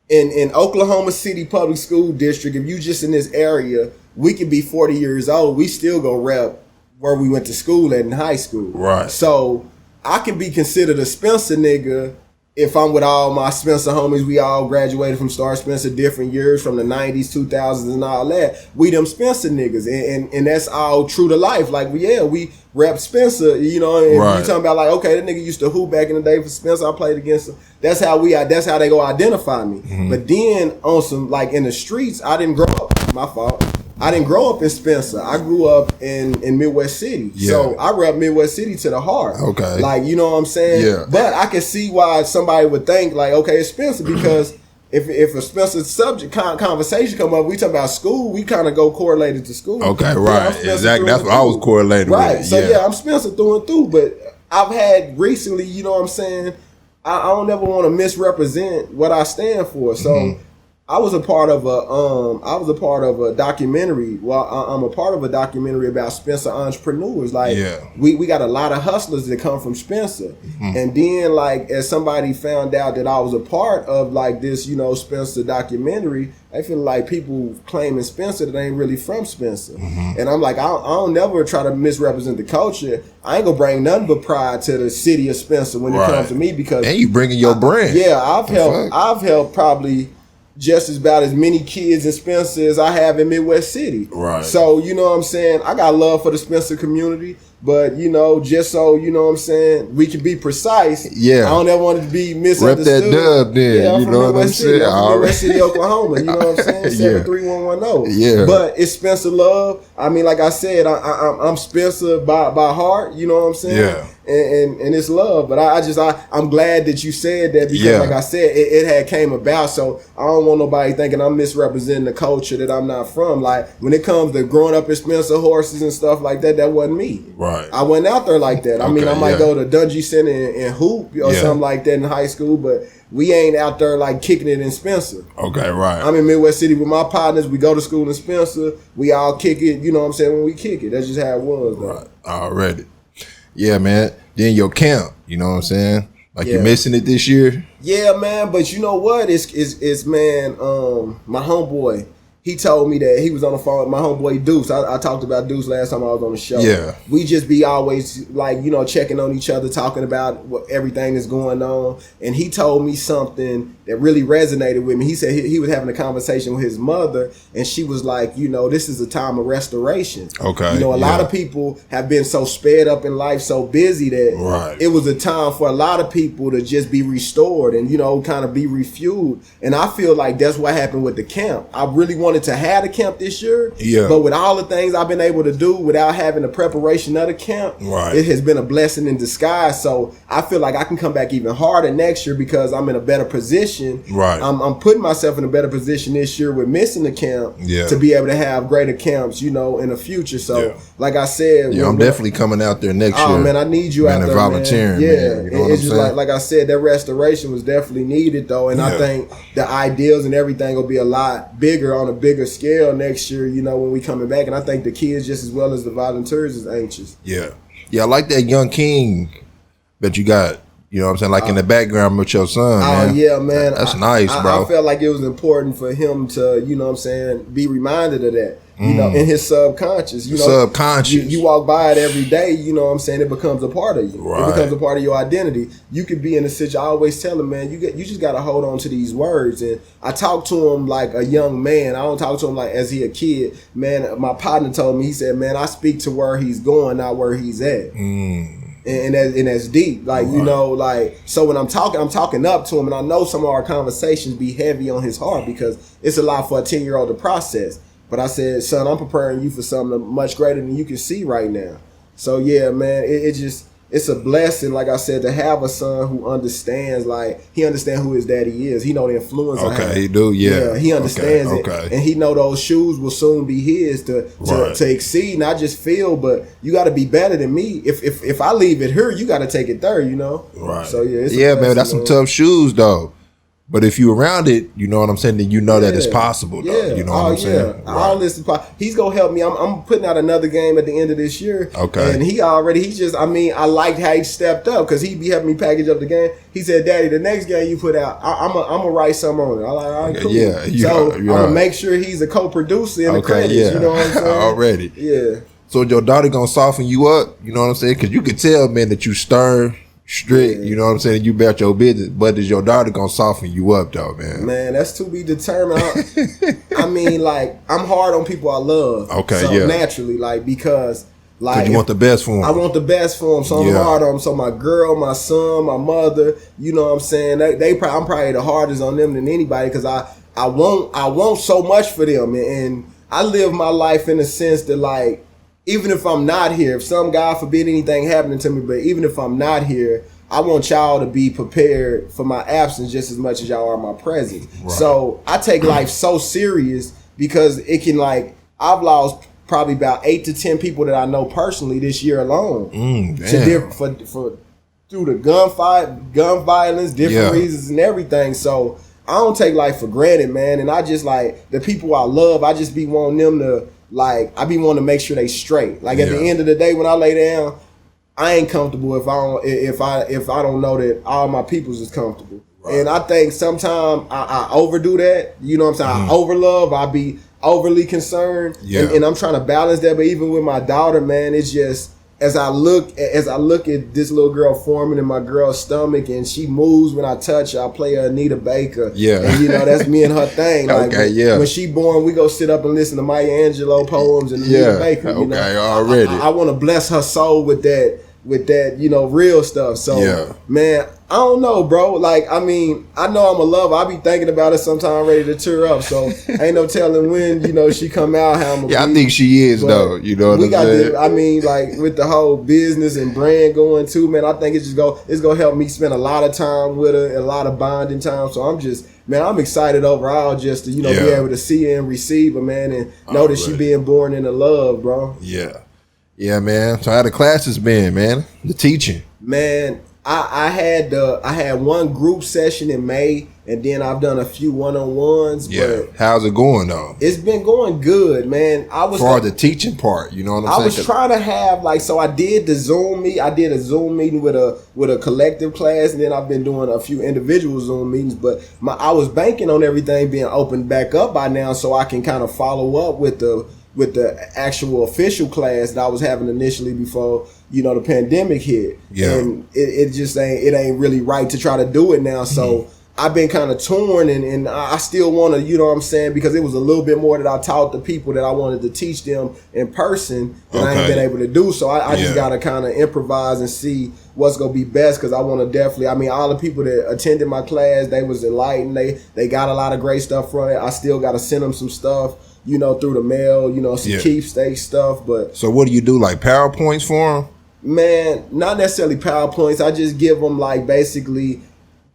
In Oklahoma City Public School District, if you just in this area, we could be 40 years old. We still go rep where we went to school at in high school. Right. So I can be considered a Spencer nigga if I'm with all my Spencer homies. We all graduated from Star Spencer different years, from the 90s, 2000s, and all that. We them Spencer niggas, and that's all true to life. Like, we rep Spencer, you know, and you talking about, like, okay, that nigga used to hoop back in the day for Spencer. I played against him. That's how they go identify me. Mm-hmm. But then on some, like, in the streets, I didn't grow up. My fault. I didn't grow up in Spencer. I grew up in Midwest City. Yeah. So I rep Midwest City to the heart. Okay. Like, you know what I'm saying? Yeah. But I can see why somebody would think, like, okay, it's Spencer, because if a Spencer subject conversation come up, we talk about school, we kind of go correlated to school. Okay, right. Exactly. That's what I was correlated with. Right. So yeah, I'm Spencer through and through. But I've had recently, you know what I'm saying, I don't ever want to misrepresent what I stand for. So I was a part of a documentary. Well, I'm a part of a documentary about Spencer entrepreneurs. Like, we got a lot of hustlers that come from Spencer. Mm-hmm. And then, like, as somebody found out that I was a part of, like, this, you know, Spencer documentary, I feel like people claiming Spencer that ain't really from Spencer. Mm-hmm. And I'm like, I don't never try to misrepresent the culture. I ain't gonna bring nothing but pride to the city of Spencer when it comes to me, because and you bringing your brand. Yeah, I've helped probably just about as many kids in Spencer as I have in Midwest City. Right. So, you know what I'm saying? I got love for the Spencer community, but, you know, just so, you know what I'm saying, we can be precise. Yeah. I don't ever want it to be misunderstood. Rep that dub then. Yeah, you know what I'm saying? I'm from Midwest City, Oklahoma. You know what I'm saying? 73110. Yeah. But it's Spencer love. I mean, like I said, I'm Spencer by heart. You know what I'm saying? Yeah. And it's love. But I'm glad that you said that, because like I said, it had came about. So I don't want nobody thinking I'm misrepresenting the culture that I'm not from. Like, when it comes to growing up in Spencer, horses and stuff like that, that wasn't me. Right. I went out there like that. I mean, I might go to Dungy Center and hoop or something like that in high school, but we ain't out there like kicking it in Spencer. Okay, right. I'm in Midwest City with my partners. We go to school in Spencer. We all kick it, you know what I'm saying, when we kick it. That's just how it was, though. Right. Already. Yeah, man. Then your camp, you know what I'm saying? Like, you're missing it this year? Yeah, man. But you know what? It's man, my homeboy, he told me that he was on the phone with my homeboy Deuce. I talked about Deuce last time I was on the show. Yeah. We just be always like, you know, checking on each other, talking about what everything is going on. And he told me something that really resonated with me. He said he was having a conversation with his mother, and she was like, you know, this is a time of restoration. Okay. You know, a lot of people have been so sped up in life, so busy that it was a time for a lot of people to just be restored and, you know, kind of be refueled. And I feel like that's what happened with the camp. I really wanted to have the camp this year, but with all the things I've been able to do without having the preparation of the camp, it has been a blessing in disguise. So I feel like I can come back even harder next year because I'm in a better position. I'm putting myself in a better position this year with missing the camp to be able to have greater camps, you know, in the future. So like I said, I'm definitely coming out there next year. Oh man, I need you out there, volunteering, man. You know what I'm saying? Like I said, that restoration was definitely needed though, and I think the ideals and everything will be a lot bigger on a bigger scale next year, you know, when we coming back. And I think the kids just as well as the volunteers is anxious. Yeah, I like that young king that you got, you know what I'm saying, like in the background with your son, man. Oh yeah, man. That's nice, bro. I felt like it was important for him to, you know what I'm saying, be reminded of that. You know, in his subconscious. You know, you walk by it every day, you know what I'm saying, it becomes a part of you. It becomes a part of your identity. You could be in a situation, I always tell him, man, you just got to hold on to these words. And I talk to him like a young man. I don't talk to him like as he a kid. Man, my partner told me, he said, man, I speak to where he's going, not where he's at. And that's deep. Like, you know, like, so when I'm talking up to him, and I know some of our conversations be heavy on his heart because it's a lot for a 10-year-old to process. But I said, son, I'm preparing you for something much greater than you can see right now. So yeah, man, it's a blessing, like I said, to have a son who understands, like, he understands who his daddy is. He know the influence I have. He do, yeah. He understands it. And he know those shoes will soon be his to exceed, not just feel, but you got to be better than me. If I leave it here, you got to take it there, you know? So yeah, it's a man, that's some tough shoes, though. But if you around it, you know what I'm saying, then you know that it's possible, though. You know what I'm saying? All this is possible. He's going to help me. I'm putting out another game at the end of this year. And I liked how he stepped up because he be helping me package up the game. He said, Daddy, the next game you put out, I'm going to write something on it. I'm like, all right, cool. So I'm going to make sure he's a co-producer in the credits. You know what I'm saying? Already. Yeah. So your daughter going to soften you up, you know what I'm saying? Because you could tell, man, that you stern, strict, you know what I'm saying? You about your business, but is your daughter gonna soften you up, though, man? Man, that's to be determined. I mean, like, I'm hard on people I love. Naturally, like, because you want the best for them. I want the best for them, so I'm hard on them. So my girl, my son, my mother, you know what I'm saying? I'm probably the hardest on them than anybody because I want so much for them, and I live my life in a sense that, like, even if I'm not here, if some God forbid anything happening to me, but even if I'm not here, I want y'all to be prepared for my absence just as much as y'all are my presence. So I take life so serious because it can, like, I've lost probably about 8 to 10 people that I know personally this year alone. Through the gun violence, different reasons and everything. So I don't take life for granted, man. And I just, like, the people I love, I just be wanting them to, like, I be wanting to make sure they straight. Like, at the end of the day, when I lay down, I ain't comfortable if I don't know that all my peoples is comfortable. And I think sometimes I overdo that. You know what I'm saying? I overlove. I be overly concerned. And I'm trying to balance that. But even with my daughter, man, it's just as I look at this little girl forming in my girl's stomach, and she moves when I touch her. I play her Anita Baker. And you know, that's me and her thing. Like, when she born, we go sit up and listen to Maya Angelou poems and Anita Baker. You know? I want to bless her soul with that, you know, real stuff. So man, I don't know, bro. Like, I mean, I know I'm a lover. I be thinking about it sometime, ready to tear up. So ain't no telling when, you know, she come out, how I'm gonna be. I think she is, though. You know what I'm saying? I mean, like, with the whole business and brand going too, man, I think it's gonna help me spend a lot of time with her, a lot of bonding time. So I'm excited overall just to, you know, be able to see her and receive her, man, and know that she being born into love, bro. Yeah, man. So how the classes been, man? The teaching. Man, I had one group session in May, and then I've done a few one-on-ones. Yeah. But how's it going though? It's been going good, man. For the teaching part, you know what I'm saying? I was trying to have so I did the Zoom meet. I did a Zoom meeting with a collective class, and then I've been doing a few individual Zoom meetings. But I was banking on everything being opened back up by now, so I can kind of follow up with the actual official class that I was having initially before the pandemic hit. Yeah. And it just ain't really right to try to do it now. So I've been kind of torn, and I still want to, you know what I'm saying, because it was a little bit more that I taught the people that I wanted to teach them in person that I ain't been able to do. So I just got to kind of improvise and see what's going to be best, because I want to definitely, all the people that attended my class, they was enlightened. They got a lot of great stuff from it. I still got to send them some stuff, through the mail, some keepsake stuff. But so what do you do, like PowerPoints for them? Man, not necessarily PowerPoints. I just give them basically,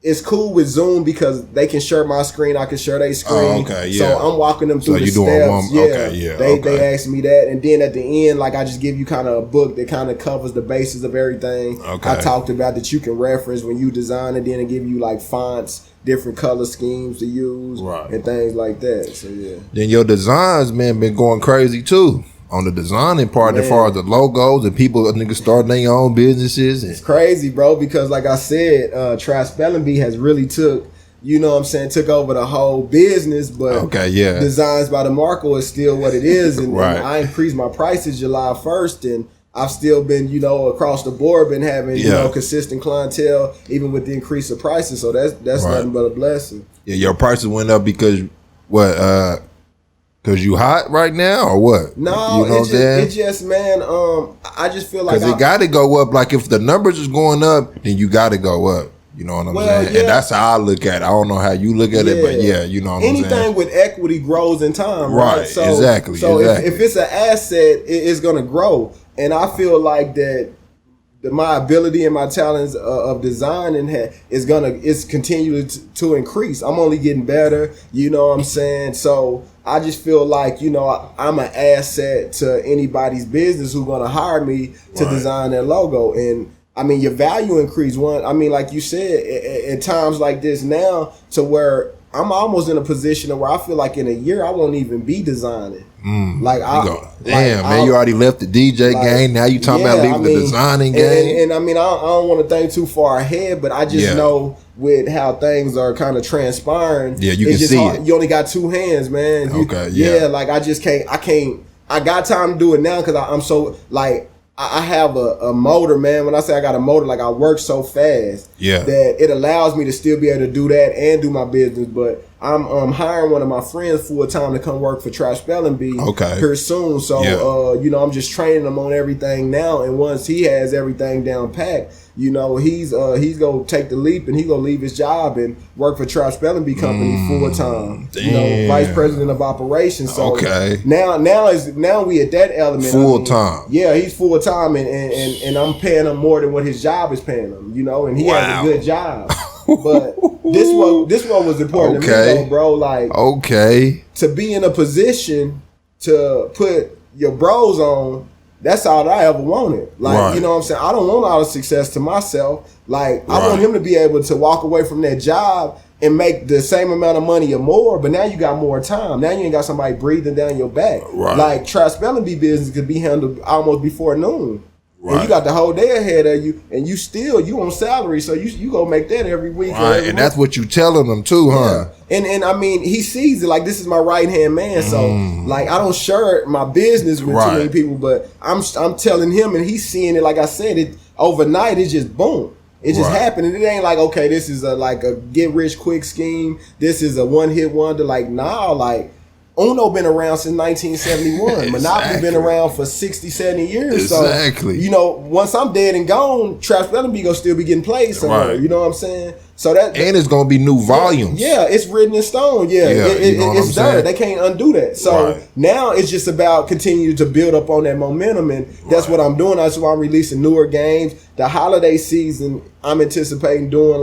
it's cool with Zoom because they can share my screen, I can share their screen. Oh, okay, yeah. So I'm walking them through the steps. They asked me that, and then at the end, I just give you kind of a book that kind of covers the basis of everything I talked about that you can reference when you design it, then and give you fonts, different color schemes to use, and things like that. So yeah. Then your designs, man, been going crazy too. On the designing part, as far as the logos and people, niggas starting their own businesses. It's crazy, bro, because like I said, Trap Spelling Bee has really took over the whole business, but Designs by Demarco is still what it is. And, and I increased my prices July 1st, and I've still been, across the board, been having, consistent clientele, even with the increase of prices. So that's nothing but a blessing. Yeah, your prices went up because what? Because you hot right now or what? No, it just, man, I just feel like... Because it got to go up. Like, if the numbers is going up, then you got to go up. You know what I'm saying? Yeah. And that's how I look at it. I don't know how you look at it, but you know what I'm saying? Anything with equity grows in time, right? So, exactly. So if it's an asset, it's going to grow. And I feel like that my ability and my talents of designing is continuing to increase. I'm only getting better, you know what I'm saying? So I just feel like, I'm an asset to anybody's business who's going to hire me to design their logo. And your value increase. Like you said, at times like this now, to where I'm almost in a position where I feel like in a year I won't even be designing. Man, you already left the DJ game. Now you talking about leaving the designing game. And I don't want to think too far ahead, but I just know with how things are kind of transpiring. Yeah, you can see it. You only got two hands, man. I just can't. I got time to do it now because I'm so I have a motor, man. When I say I got a motor, I work so fast that it allows me to still be able to do that and do my business. But I'm hiring one of my friends full time to come work for Trap Spelling Bee here soon. So I'm just training him on everything now. And once he has everything down packed, he's gonna take the leap and he's gonna leave his job and work for Trap Spelling Bee company full time. Vice president of operations. So now we at that element. Full time. Yeah, he's full time and I'm paying him more than what his job is paying him. And he has a good job. But this one was important to me, though, bro. To be in a position to put your bros on, that's all that I ever wanted. You know what I'm saying? I don't want all the success to myself. I want him to be able to walk away from that job and make the same amount of money or more, but now you got more time. Now you ain't got somebody breathing down your back. Trap Spelling Bee business could be handled almost before noon. And you got the whole day ahead of you, and you on salary, so you go make that every week. Every and that's what you telling them too, huh? And he sees it this is my right hand man. So I don't share my business with too many people, but I'm telling him, and he's seeing it. Like I said, it overnight. It just boom. It just happened. And it ain't okay, this is a get rich quick scheme. This is a one hit wonder. Uno been around since 1971. Monopoly been around for 60, 70 years. Exactly. So, once I'm dead and gone, Trap Spelling Bee gonna still be getting played somewhere. You know what I'm saying? So and it's gonna be new volumes. Yeah, it's written in stone. It's there. They can't undo that. So now it's just about continuing to build up on that momentum, and that's what I'm doing. That's why I'm releasing newer games. The holiday season, I'm anticipating doing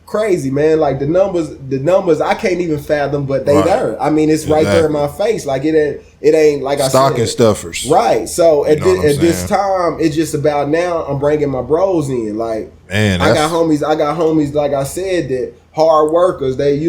crazy, man. The numbers I can't even fathom, but they there. It's right there in my face. It ain't like I said, stocking stuffers. Right. So at this time, it's just about now I'm bringing my bros in. Man, I got homies, like I said, that hard workers. They,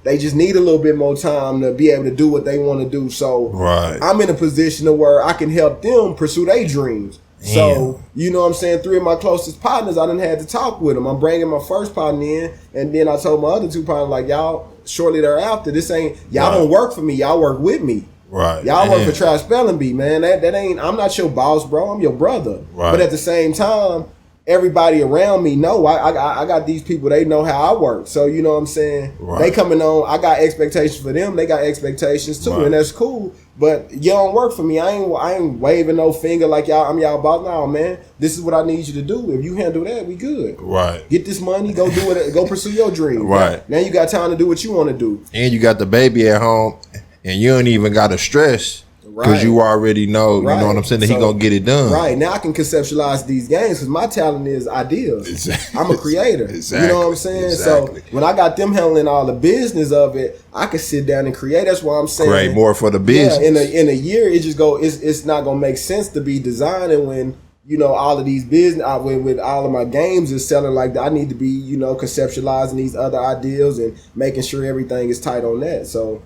they just need a little bit more time to be able to do what they want to do. So I'm in a position where I can help them pursue their dreams. Damn. So, you know what I'm saying? 3 of my closest partners, I done had to talk with them. I'm bringing my first partner in, and then I told my other 2 partners, like, y'all, shortly thereafter, y'all don't work for me, y'all work with me. Right. Y'all work for Trash Spelling Bee, man. That ain't, I'm not your boss, bro. I'm your brother. Right. But at the same time, everybody around me know I got these people, they know how I work. So, you know what I'm saying? Right. They coming on, I got expectations for them, they got expectations too, and that's cool. But you don't work for me. I ain't waving no finger like y'all, I'm y'all boss. No, man. This is what I need you to do. If you handle that, we good. Right. Get this money, go do it, go pursue your dream. Right. Now you got time to do what you want to do. And you got the baby at home, and you don't even got to stress. Because you already know, you know what I'm saying, that he gonna get it done. Right. Now I can conceptualize these games because my talent is ideas. Exactly. I'm a creator. Exactly. You know what I'm saying? Exactly. So when I got them handling all the business of it, I can sit down and create. That's why I'm saying create more for the business. Yeah, in a year, it's not gonna make sense to be designing when, all of these business, with all of my games is selling like that. I need to be, conceptualizing these other ideas and making sure everything is tight on that. So,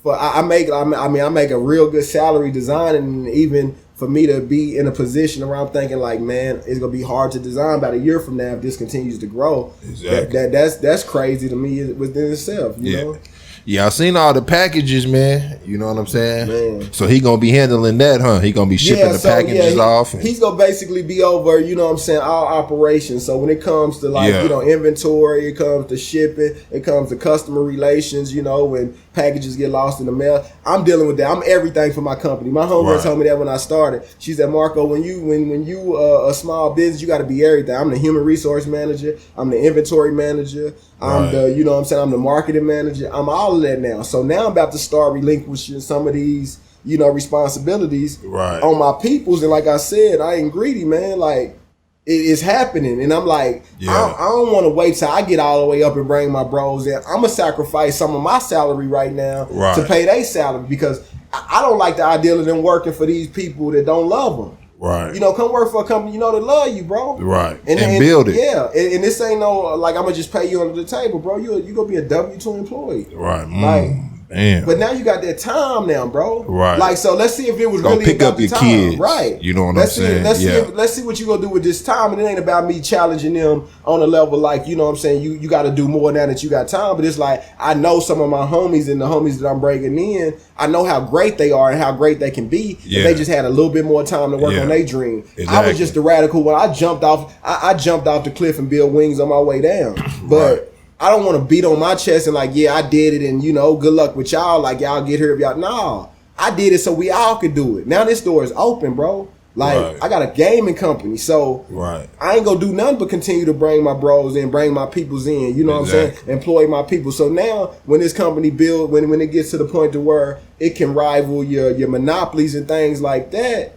But I make a real good salary designing, and even for me to be in a position where I'm thinking like, man, it's gonna be hard to design about a year from now if this continues to grow. Exactly. That's crazy to me within itself. You know. Yeah, I seen all the packages, man. You know what I'm saying? Man. So he gonna be handling that, huh? He gonna be shipping the packages off. He's gonna basically be over, you know what I'm saying, all operations. So when it comes to inventory, it comes to shipping, it comes to customer relations, when packages get lost in the mail, I'm dealing with that. I'm everything for my company. My homegirl told me that when I started. She said, Marco, when you a small business, you got to be everything. I'm the human resource manager. I'm the inventory manager. I'm the, you know what I'm saying, I'm the marketing manager. I'm all of that now. So now I'm about to start relinquishing some of these, responsibilities on my peoples. And like I said, I ain't greedy, man. Like, it's happening. And I'm like, I don't want to wait till I get all the way up and bring my bros in. I'm going to sacrifice some of my salary right now to pay their salary, because I don't like the idea of them working for these people that don't love them. Right. Come work for a company, that love you, bro. Right. And build it. Yeah. And this ain't no, like, I'm going to just pay you under the table, bro. You going to be a W-2 employee. Right. Like, damn. But now you got that time now, bro. Right. Like, so let's see if it was really pick about up your time. Kids. Right. You know what I'm saying? Let's see what you gonna do with this time. And it ain't about me challenging them on a level like, you know what I'm saying, you got to do more now that you got time. But it's like, I know some of my homies and the homies that I'm bringing in, I know how great they are and how great they can be. Yeah. They just had a little bit more time to work on their dream. Exactly. I was just the radical one. I jumped off the cliff and built wings on my way down. But I don't want to beat on my chest and like, yeah, I did it, and good luck with y'all. Like, y'all get here if y'all. No, I did it so we all could do it. Now this door is open, bro. Like, I got a gaming company, so I ain't gonna do nothing but continue to bring my bros in, bring my peoples in. You know what I'm saying? Employ my people. So now when this company build, when it gets to the point to where it can rival your monopolies and things like that,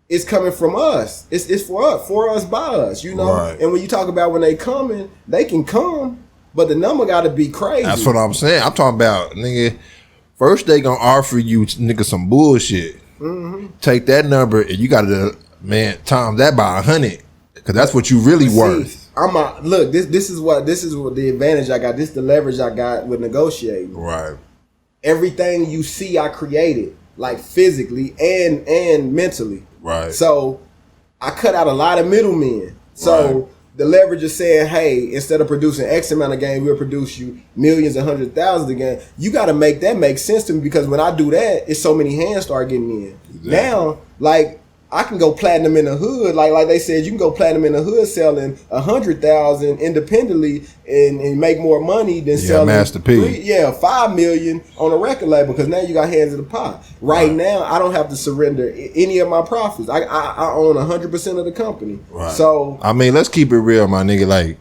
it's coming from us. It's for us, by us. And when you talk about when they coming, they can come. But the number got to be crazy. That's what I'm saying. I'm talking about, nigga, first they going to offer you, nigga, some bullshit. Mm-hmm. Take that number and you got to, times that by 100. Because that's what you really worth. Look, this is what the advantage I got. This is the leverage I got with negotiating. Right. Everything you see, I created, like physically and mentally. Right. So I cut out a lot of middlemen. So the leverage is saying, hey, instead of producing X amount of game, we'll produce you millions and 100,000 a game. You got to make that make sense to me, because when I do that, it's so many hands start getting in. Exactly. Now, like, I can go platinum in the hood. Like they said, you can go platinum in the hood selling 100,000 independently and make more money than selling Master P. 5 million on a record label, because now you got hands in the pot. Right now, I don't have to surrender any of my profits. I own 100% of the company. Right. So let's keep it real, my nigga. Like,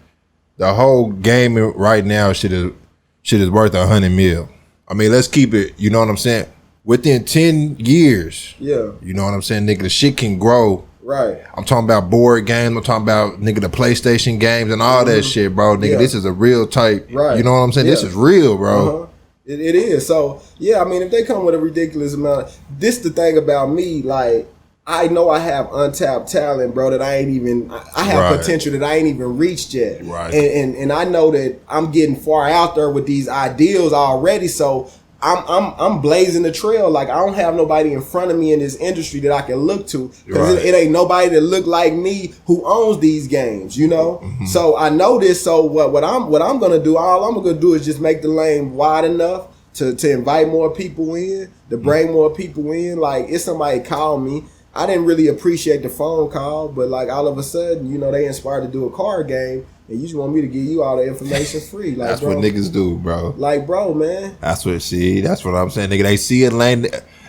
the whole game right now shit is worth 100 mil. Let's keep it. You know what I'm saying? Within 10 years, you know what I'm saying, nigga, the shit can grow. Right. I'm talking about board games. I'm talking about, nigga, the PlayStation games and all that shit, bro. Nigga, this is a real type. Right. You know what I'm saying? This is real, bro. It is. So, if they come with a ridiculous amount, this the thing about me, like, I know I have untapped talent, bro, that I ain't even, I have potential that I ain't even reached yet. Right. And I know that I'm getting far out there with these ideals already. So I'm blazing the trail. Like, I don't have nobody in front of me in this industry that I can look to, because it ain't nobody that look like me who owns these games, you know? Mm-hmm. So I know this. So what I'm going to do, all I'm going to do is just make the lane wide enough to invite more people in, to bring more people in. Like, if somebody called me, I didn't really appreciate the phone call, but like all of a sudden, you know, they inspired to do a card game, and you just want me to give you all the information free. Like, that's bro, what niggas do, bro. Like, bro, man. That's what I'm saying. Nigga, they see it lane,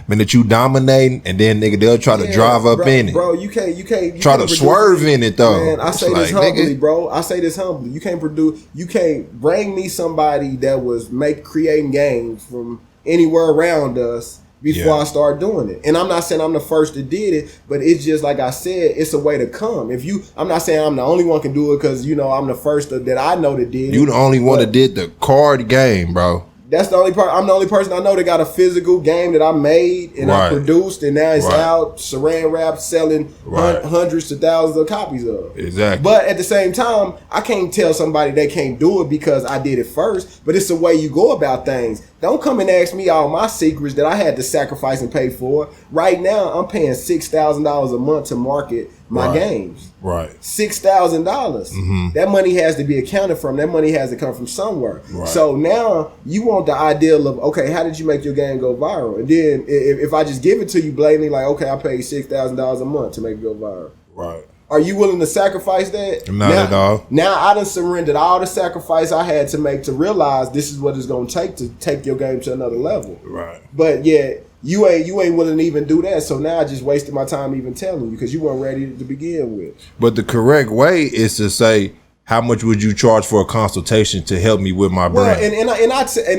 that you dominating, and then nigga, they'll try to drive up in it. Bro, you can't try to swerve in it though. Man, I say this humbly, bro. I say this humbly. You can't bring me somebody that was creating games from anywhere around us before I start doing it. And I'm not saying I'm the first that did it, but it's just like I said, it's a way to come. I'm not saying I'm the only one can do it, because, you know, I'm the first that I know that did it. You the only one that did the card game, bro. That's the only part. I'm the only person I know that got a physical game that I made and I produced, and now it's out, saran wrap, selling hundreds to thousands of copies of. Exactly. But at the same time, I can't tell somebody they can't do it because I did it first. But it's the way you go about things. Don't come and ask me all my secrets that I had to sacrifice and pay for. Right now, I'm paying $6,000 a month to market my games. Right. $6,000. Mm-hmm. That money has to be accounted from. That money has to come from somewhere. Right. So now you want the ideal of, okay, how did you make your game go viral? And then if I just give it to you blatantly, like, okay, I paid $6,000 a month to make it go viral. Right. Are you willing to sacrifice that? Not at all. Now I done surrendered all the sacrifice I had to make to realize this is what it's going to take your game to another level. Right. But yeah, you ain't willing to even do that. So now I just wasted my time even telling you, because you weren't ready to begin with. But the correct way is to say, how much would you charge for a consultation to help me with my brand? Well, and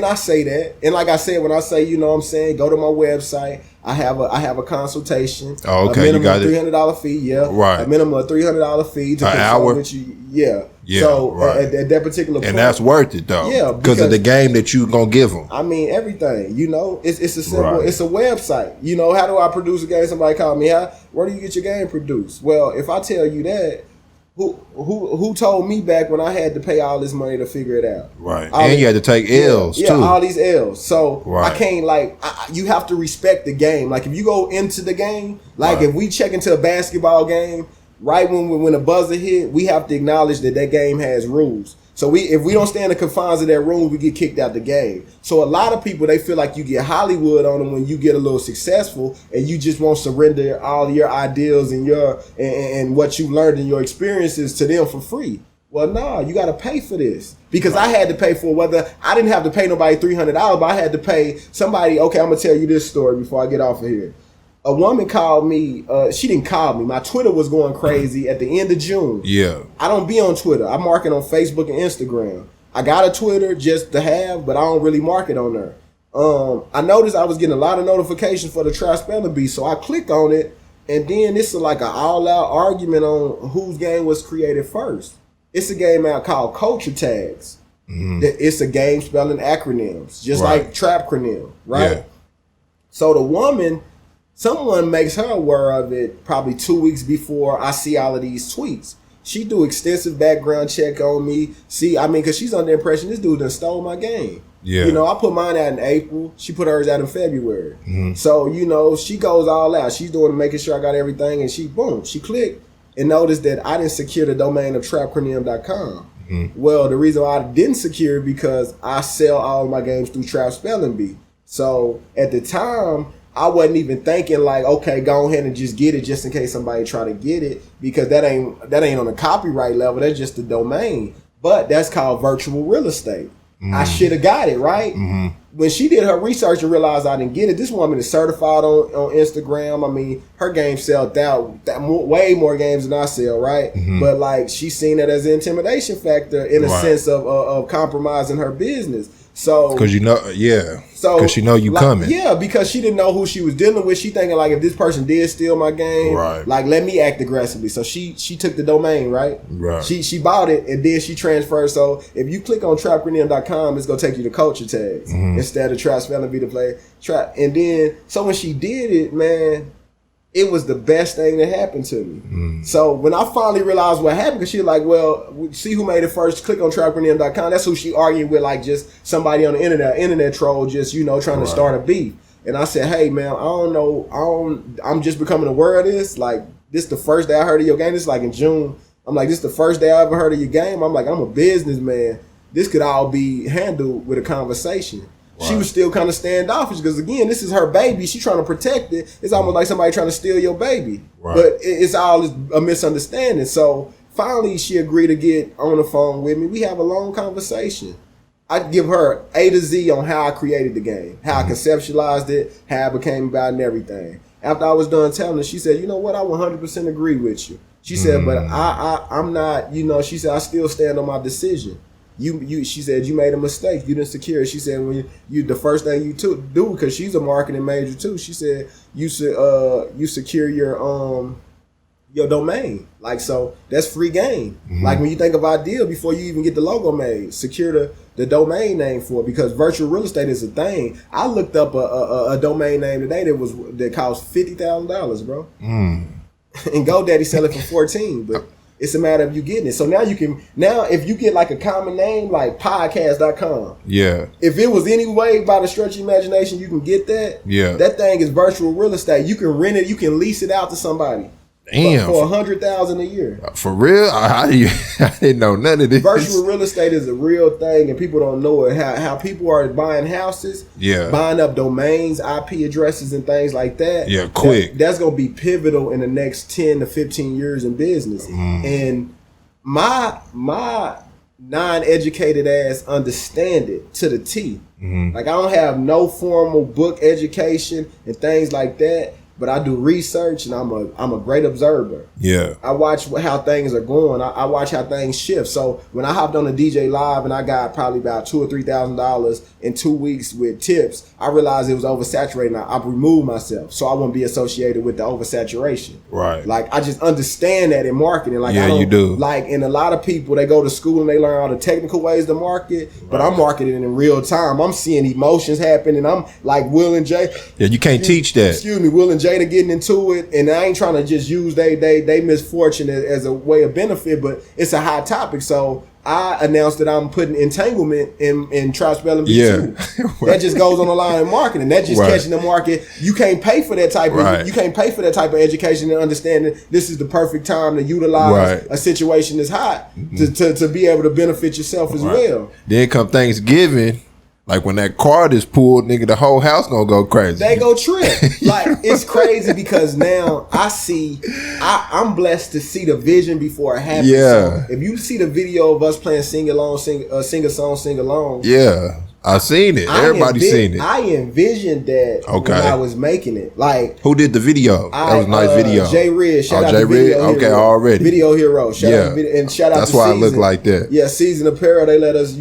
I say that, and like I said, when I say, you know what I'm saying, go to my website. I have a consultation. Oh, okay. A minimum $300 fee. Yeah. Right. A minimum of $300 fee to an hour with you. Yeah. Yeah. So at that particular point, and that's worth it though. Yeah. Because of the game that you gonna give them. I mean, everything. You know, it's a simple. It's a website. You know, how do I produce a game? Somebody called me. Where do you get your game produced? Well, if I tell you that, who told me back when I had to pay all this money to figure it out? Right. And you had to take L's too. Yeah, all these L's. So I can't you have to respect the game. Like, if you go into the game, like if we check into a basketball game, right when the buzzer hit, we have to acknowledge that game has rules. So if we don't stay in the confines of that room, we get kicked out the game. So a lot of people, they feel like you get Hollywood on them when you get a little successful, and you just won't surrender all your ideals and and what you learned in your experiences to them for free. Well, no, you got to pay for this, because I had to pay for whether I didn't have to pay nobody $300, but I had to pay somebody. Okay, I'm gonna tell you this story before I get off of here. A woman called me. She didn't call me. My Twitter was going crazy at the end of June. Yeah. I don't be on Twitter. I market on Facebook and Instagram. I got a Twitter just to have, but I don't really market on there. I noticed I was getting a lot of notifications for the Trap Spelling Bee, so I click on it, and then it's like an all-out argument on whose game was created first. It's a game out called Culture Tags. Mm-hmm. It's a game spelling acronyms, just like Trapcronym, right? Yeah. So the woman... Someone makes her aware of it probably 2 weeks before I see all of these tweets. She do extensive background check on me. Because she's under the impression this dude done stole my game. Yeah. You know, I put mine out in April. She put hers out in February. Mm-hmm. So, you know, she goes all out. She's making sure I got everything. And she clicked and noticed that I didn't secure the domain of trapcronym.com. Mm-hmm. Well, the reason why I didn't secure it because I sell all of my games through Trap Spelling Bee. So at the time, I wasn't even thinking like, okay, go ahead and just get it just in case somebody try to get it, because that ain't on a copyright level. That's just the domain. But that's called virtual real estate. Mm-hmm. I should have got it, right? Mm-hmm. When she did her research and realized I didn't get it, this woman is certified on Instagram. I mean, her game sold out way more games than I sell, right? Mm-hmm. But like, she's seen it as an intimidation factor in a sense of compromising her business. So, because because she know you coming. Yeah, because she didn't know who she was dealing with. She thinking like, if this person did steal my game, like, let me act aggressively. So she took the domain, right? Right. She bought it and then she transferred. So if you click on trapcronym.com, it's gonna take you to Culture Tags instead of Trap Spelling Bee to play Trap. And then so when she did it, man, it was the best thing that happened to me. So when I finally realized what happened, because she was like, well, see who made it first, click on trapacronym.com. That's who she argued with, like just somebody on the internet troll, just, you know, trying to start a beef. And I said, hey man, I don't know, I'm just becoming aware of this. Like, this the first day I heard of your game. This is like in June. I'm like, this the first day I ever heard of your game. I'm like, I'm a businessman. This could all be handled with a conversation. Right. She was still kind of standoffish because, again, this is her baby. She's trying to protect it. It's almost like somebody trying to steal your baby. Right. But it's all a misunderstanding. So finally, she agreed to get on the phone with me. We have a long conversation. I give her A to Z on how I created the game, how I conceptualized it, how it became about, and everything. After I was done telling her, she said, you know what, I 100% agree with you. She said, but I'm not, you know, she said, I still stand on my decision. She said, you made a mistake. You didn't secure it. She said, when you the first thing you do, because she's a marketing major too. She said, you secure your domain. Like, so that's free game. Like when you think of Ideal, before you even get the logo made, secure the domain name for it, because virtual real estate is a thing. I looked up a domain name today that cost $50,000, bro. And GoDaddy sell it for $14, but it's a matter of you getting it. So now if you get like a common name like podcast.com. Yeah. If it was any way by the stretch of imagination you can get that. Yeah. That thing is virtual real estate. You can rent it, you can lease it out to somebody. Damn. For $100,000 a year. For real? I didn't know none of this. Virtual real estate is a real thing, and people don't know it. How people are buying houses, buying up domains, IP addresses, and things like that. Yeah, quick. That's going to be pivotal in the next 10 to 15 years in business. And my non-educated ass understand it to the T. Like, I don't have no formal book education and things like that. But I do research, and I'm a great observer. Yeah, I watch how things are going. I watch how things shift. So when I hopped on the DJ Live and I got probably about $2,000 or $3,000 in 2 weeks with tips, I realized it was oversaturated. I removed myself so I wouldn't be associated with the oversaturation. Right. Like, I just understand that in marketing. Like, yeah, you do. Like, and a lot of people, they go to school and they learn all the technical ways to market, but I'm marketing in real time. I'm seeing emotions happen, and I'm like Will and Jay. Yeah, you can't teach that. Excuse me, Will and Jada getting into it, and I ain't trying to just use they misfortune as a way of benefit, but it's a hot topic. So I announced that I'm putting entanglement in Trap Spelling Bee too. That just goes on the line in marketing. That just catching the market. You can't pay for that type of you can't pay for that type of education and understanding. This is the perfect time to utilize a situation that's hot to be able to benefit yourself as well. Then come Thanksgiving. Like when that card is pulled, nigga, the whole house gonna go crazy. They go trip. Like, it's crazy because now I'm blessed to see the vision before it happens. Yeah. So if you see the video of us playing sing a song, sing along. Yeah. I seen it. Everybody seen it. I envisioned that when I was making it. Like, who did the video? That was a nice video. Jay Red. Shout out to Video Hero. Okay, already. Video Hero. Shout out and shout out. That's to why Season. I look like that. Yeah, Season Apparel. They let us,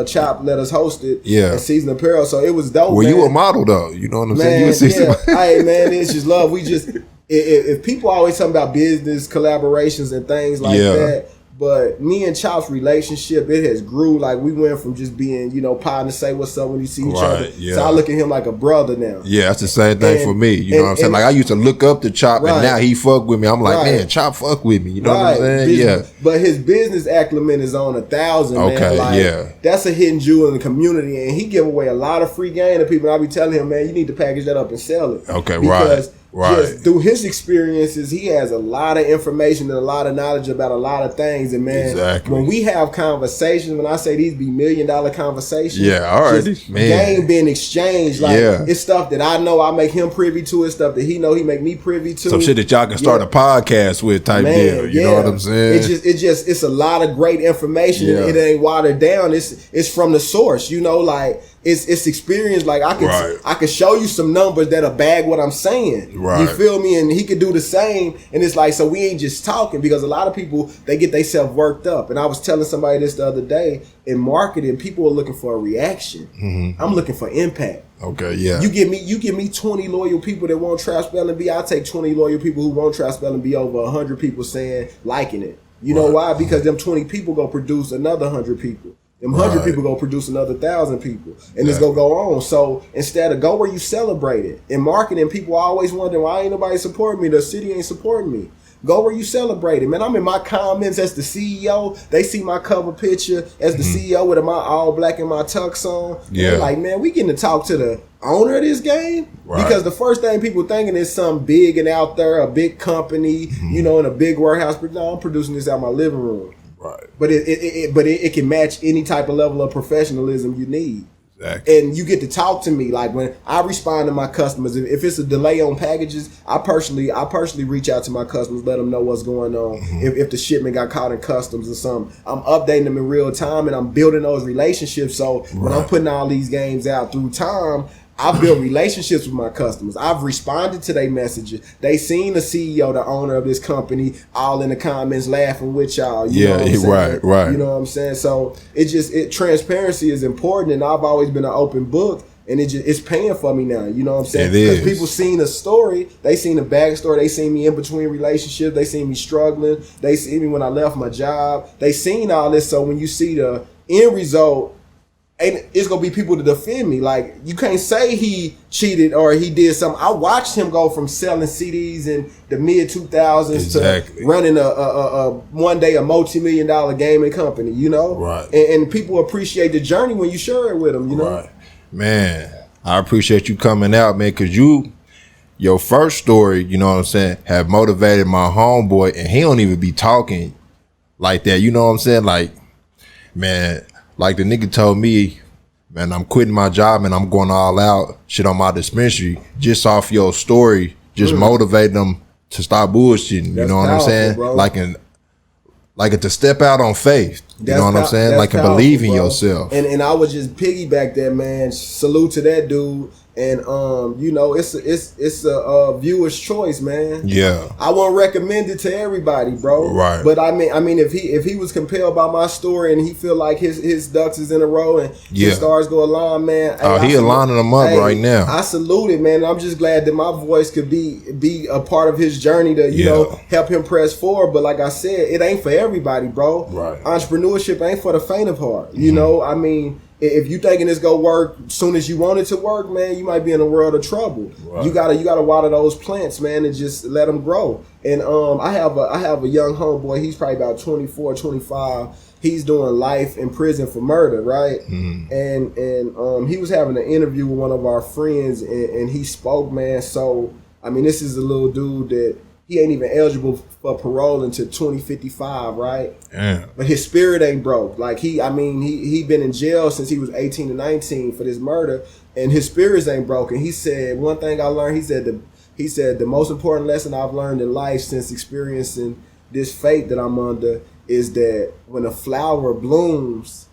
Chop let us host it. Yeah, at Season Apparel. So it was dope. Well, man. You a model though. You know what I'm saying? You a Season. Hey man, it's just love. We just if people always talking about business collaborations and things like that. But me and Chop's relationship, it has grew. Like, we went from just being, partners, say what's up when you see each other. Yeah. So I look at him like a brother now. Yeah, that's the same thing for me. You know what I'm saying? Like, I used to look up to Chop, and now he fuck with me. I'm like, man, Chop fuck with me. You know what I'm saying? Business, but his business acumen is on 1,000, man. Okay, like, that's a hidden jewel in the community. And he give away a lot of free game to people. And I be telling him, man, you need to package that up and sell it. Okay, because just through his experiences, he has a lot of information and a lot of knowledge about a lot of things. And man, when we have conversations, when I say these be $1 million conversations, game being exchanged, like it's stuff that I know I make him privy to, it's stuff that he know he make me privy to. Some shit that y'all can start a podcast with type deal. You know what I'm saying? It's a lot of great information. It ain't watered down. It's from the source. Like. It's experience. Like, I could show you some numbers that'll bag what I'm saying. Right. You feel me? And he could do the same. And it's like, so we ain't just talking, because a lot of people, they get themselves worked up. And I was telling somebody this the other day, in marketing, people are looking for a reaction. Mm-hmm. I'm looking for impact. Okay, yeah. You give me 20 loyal people that want Trap Spelling Bee. I'll take 20 loyal people who want Trap Spelling Bee over 100 people liking it. You know why? Because them 20 people gonna produce another 100 people. Them 100 people gonna produce another 1,000 people, and it's gonna go on. So instead of go where you celebrate it. In marketing, people always wondering why ain't nobody supporting me. The city ain't supporting me. Go where you celebrate it, man. I'm in my comments as the CEO. They see my cover picture as the CEO with my all black and my tux on. Yeah, they're like, man, we getting to talk to the owner of this game, because the first thing people thinking is something big and out there, a big company, you know, in a big warehouse. But no, I'm producing this out my living room. Right. But it can match any type of level of professionalism you need. Exactly. And you get to talk to me. Like when I respond to my customers, if it's a delay on packages, I personally reach out to my customers, let them know what's going on. If the shipment got caught in customs or something, I'm updating them in real time, and I'm building those relationships. So when I'm putting all these games out through time, I've built relationships with my customers. I've responded to their messages. They seen the CEO, the owner of this company, all in the comments laughing with y'all. You know what I'm saying? Right. You know what I'm saying? So transparency is important, and I've always been an open book, and it's paying for me now. You know what I'm saying? Because people seen a story, they seen a backstory, they seen me in between relationships, they seen me struggling, they seen me when I left my job, they seen all this. So when you see the end result, and it's gonna be people to defend me. Like, you can't say he cheated or he did something. I watched him go from selling CDs in the mid 2000s to running a one day a multi-million-dollar gaming company. You know, right? And people appreciate the journey when you share it with them. You know, right. Man, I appreciate you coming out, man, because your first story, you know what I'm saying, have motivated my homeboy, and he don't even be talking like that. You know what I'm saying? Like, man. Like the nigga told me, man, I'm quitting my job and I'm going all out shit on my dispensary just off your story, just motivate them to stop bullshitting. You know what I'm saying? Bro. Like to step out on faith. You know what I'm saying? Like to believe in yourself. And I would just piggyback that, man. Salute to that dude. And you know, it's a viewer's choice, man. Yeah, I won't recommend it to everybody, bro. Right. But I mean, if he was compelled by my story and he feel like his ducks is in a row and his stars go align, man. Oh, he aligning them up right now. I salute it, man. I'm just glad that my voice could be a part of his journey to you know help him press forward. But like I said, it ain't for everybody, bro. Right. Entrepreneurship ain't for the faint of heart. You know, I mean. If you thinking this go work as soon as you want it to work, man, you might be in a world of trouble. Right. You gotta water those plants, man, and just let them grow. And I have a young homeboy. He's probably about 24, 25. He's doing life in prison for murder, right? And he was having an interview with one of our friends, and he spoke, man. So I mean, this is a little dude that he ain't even eligible for parole until 2055, right? Yeah. But his spirit ain't broke. Like he been in jail since he was 18 to 19 for this murder, and his spirits ain't broken. He said, one thing I learned, he said the most important lesson I've learned in life since experiencing this fate that I'm under is that when a flower blooms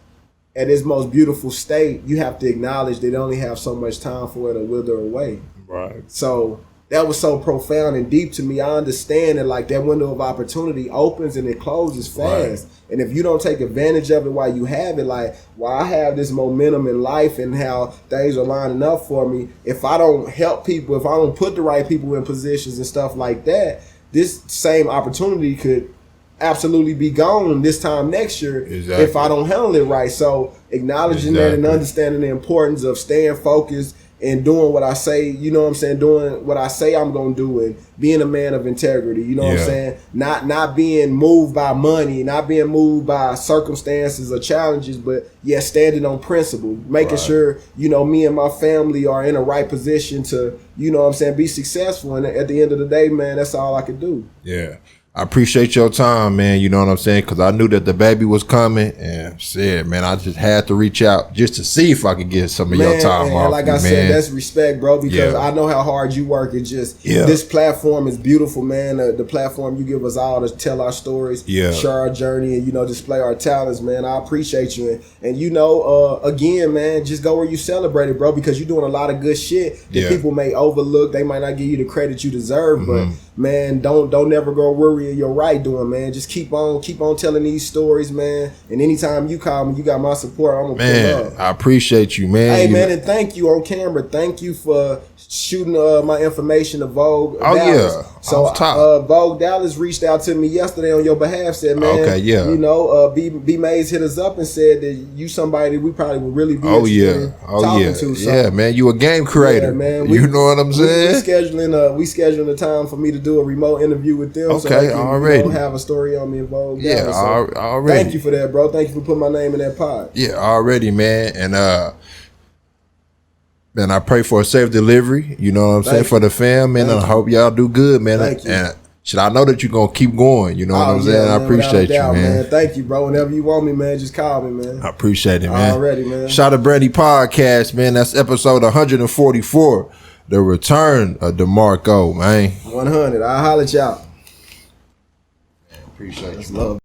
at its most beautiful state, you have to acknowledge they only have so much time for it to wither away. Right. So that was so profound and deep to me. I understand that like that window of opportunity opens and it closes fast. Right. And if you don't take advantage of it while you have it, like while I have this momentum in life and how things are lining up for me, if I don't help people, if I don't put the right people in positions and stuff like that, this same opportunity could absolutely be gone this time next year if I don't handle it right. So acknowledging that and understanding the importance of staying focused and doing what I say, you know what I'm saying, doing what I say I'm going to do, and being a man of integrity, you know what I'm saying, not being moved by money, not being moved by circumstances or challenges, but standing on principle, making sure, you know, me and my family are in the right position to, you know what I'm saying, be successful. And at the end of the day, man, that's all I could do. Yeah. I appreciate your time, man. You know what I'm saying? Because I knew that the baby was coming, and said, man, I just had to reach out just to see if I could get some of your time off. Like I said, that's respect, bro. Because I know how hard you work. It's just this platform is beautiful, man. The platform you give us all to tell our stories, share our journey, and you know, display our talents, man. I appreciate you, and you know, again, man, just go where you celebrate it, bro. Because you're doing a lot of good shit that people may overlook. They might not give you the credit you deserve, but man, don't never go worry you're right doing, man. Just keep on telling these stories, man. And anytime you call me, you got my support. I'm gonna pull up. I appreciate you, man. Hey, man, and thank you on camera. Thank you for shooting my information to Vogue. So Vogue Dallas reached out to me yesterday on your behalf, said, man, okay, yeah. you know, B Mays hit us up and said that you somebody we probably would really be interested in talking to. So, yeah, man, you a game creator. Yeah, man. You know what I'm saying? We scheduling a time for me to do a remote interview with them. Okay, so they can, already. You know, have a story on me in Vogue Yeah, Dallas. So already. Thank you for that, bro. Thank you for putting my name in that pod. Yeah, already, man. And man, I pray for a safe delivery. You know what I'm saying? For the fam, man. And I hope y'all do good, man. Thank you. And should I know that you're gonna keep going? You know what I'm saying? Man, I appreciate you, man. Thank you, bro. Whenever you want me, man, just call me, man. I appreciate it, man. Already, man. Shout out to Brandy Podcast, man. That's episode 144. The return of Demarco, man. 100. I'll holler at y'all. Appreciate you. Love.